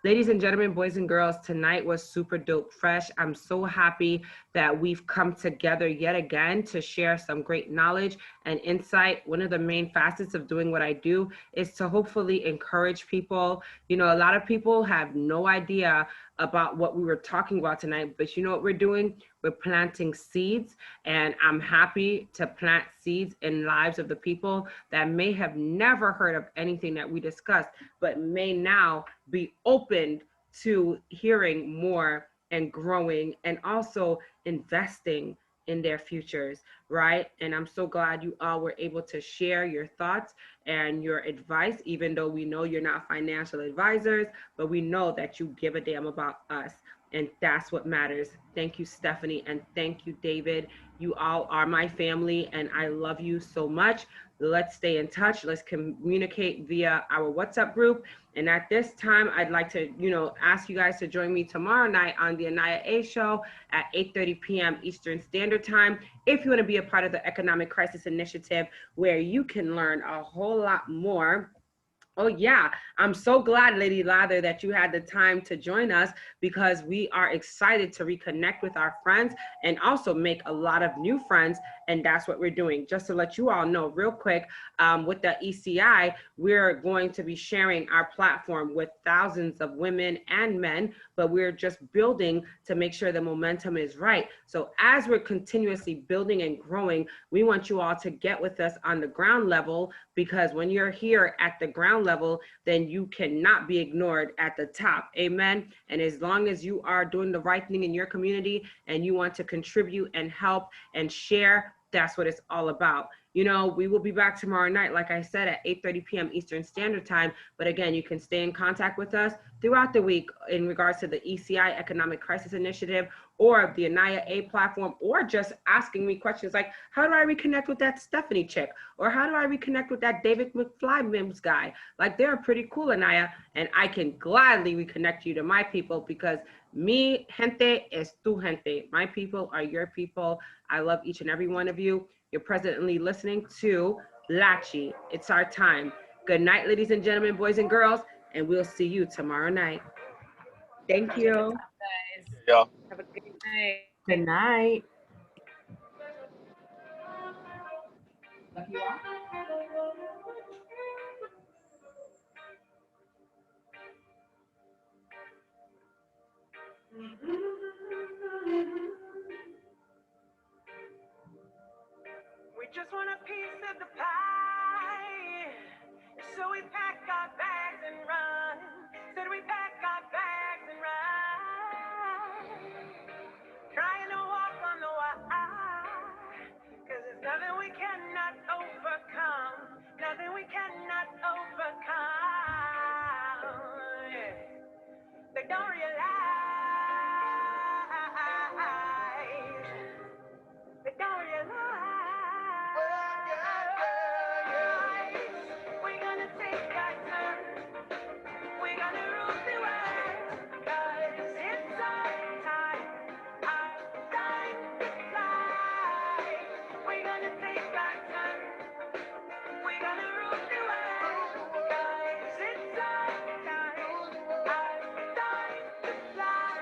Ladies and gentlemen, boys and girls, tonight was super dope fresh. I'm so happy that we've come together yet again to share some great knowledge and insight. One of the main facets of doing what I do is to hopefully encourage people. A lot of people have no idea about what we were talking about tonight. But you know what we're doing? We're planting seeds, and I'm happy to plant seeds in lives of the people that may have never heard of anything that we discussed, but may now be opened to hearing more and growing and also investing in their futures, right? And I'm so glad you all were able to share your thoughts and your advice, even though we know you're not financial advisors, but we know that you give a damn about us. And that's what matters. Thank you, Stephanie, and thank you, David. You all are my family, and I love you so much. Let's stay in touch. Let's communicate via our WhatsApp group. And at this time, I'd like to, ask you guys to join me tomorrow night on the Aniya A show at 8:30 p.m. Eastern Standard Time. If you want to be a part of the Economic Crisis Initiative, where you can learn a whole lot more. Oh, yeah. I'm so glad, Lady Lather, that you had the time to join us, because we are excited to reconnect with our friends and also make a lot of new friends. And that's what we're doing. Just to let you all know real quick, with the ECI, we're going to be sharing our platform with thousands of women and men, but we're just building to make sure the momentum is right. So as we're continuously building and growing, we want you all to get with us on the ground level, because when you're here at the ground level, then you cannot be ignored at the top. Amen. And as long as you are doing the right thing in your community and you want to contribute and help and share, that's what it's all about. We will be back tomorrow night, like I said, at 8:30 p.m. Eastern Standard Time. But again, you can stay in contact with us throughout the week in regards to the ECI Economic Crisis Initiative or the Aniya A platform, or just asking me questions like, how do I reconnect with that Stephanie chick? Or how do I reconnect with that David McFly MIMMS guy? Like, they're pretty cool, Aniya, and I can gladly reconnect you to my people, because mi gente es tu gente. My people are your people. I love each and every one of you. You're presently listening to Lachi. It's our time. Good night, ladies and gentlemen, boys and girls, and we'll see you tomorrow night. Thank you. Guys. Yeah. Have a good night. Good night. Love you all. We just want a piece of the pie. So we pack our bags and run. Said we pack our bags and run. Trying to walk on the wire. Cause there's nothing we cannot overcome. Nothing we cannot overcome. They don't realize. They don't realize. We're gonna take our turn. We're gonna rule the world. Cause it's our time. Our time to fly. We're gonna take our turn. We're gonna rule the world. Cause it's our time. Our time to fly.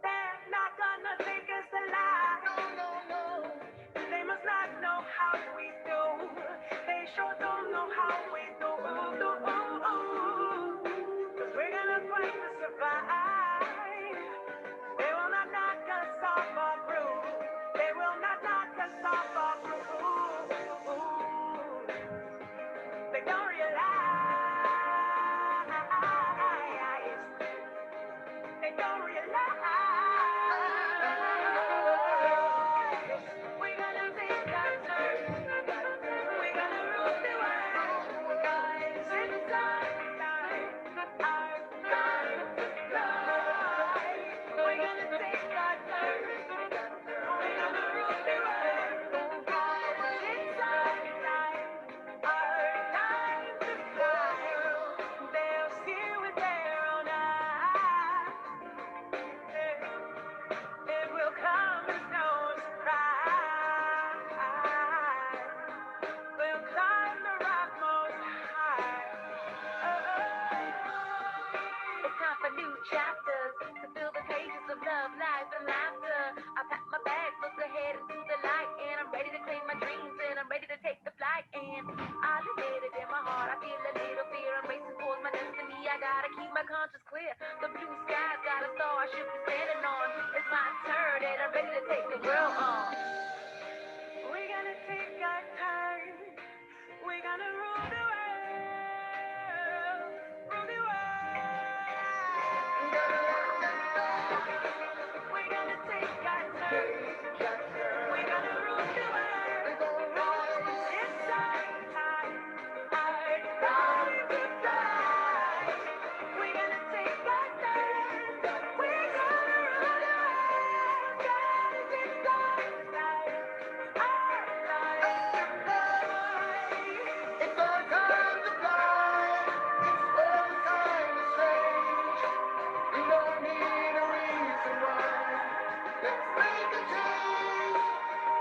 They're not gonna take us alive. They must not know how we do. They sure don't know how we do. Cause we're gonna fight to survive. They will not knock us off our groove. They will not knock us off our groove. They don't realize. They don't realize. We're gonna take our turn. We're gonna rule the world. Cause it's our time. Our time to fly. We're gonna take our turn. We're gonna rule the world. Cause it's our time. Our time to fly. They'll see with their own eyes. It will come as no surprise. We'll climb the rock most high. It's time for new chapters to fill the pages of love, life, and laughter. I pack my bag, look ahead into the light, and I'm ready to claim my dreams, and I'm ready to take the flight. And I admit it in my heart, I feel a little fear. I'm racing towards my destiny. I gotta keep keep my conscience clear. The blue sky's got a star I should be standing on. It's my turn and I'm ready to take the world on. We're gonna take our time. We're gonna rule the world. Rule the world. We're gonna take our turn. We're gonna rule the world. It's our time. Our time to fly. We're gonna take our turn. We're gonna rule the world. 'Cause it's our time. Our time to fly. It's our time to fly. It's our time to change. We don't need a reason why. Let's make a change.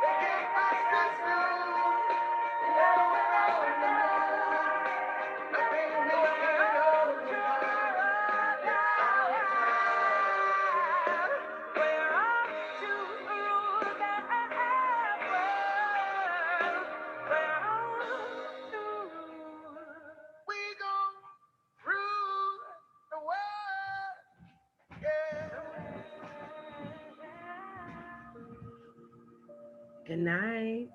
They can't bust us through. Now we're on the move. Nothing we can hold behind. It's our time. We're off to rule the world. We're off to rule. We gon' rule the world. Yeah. Good night.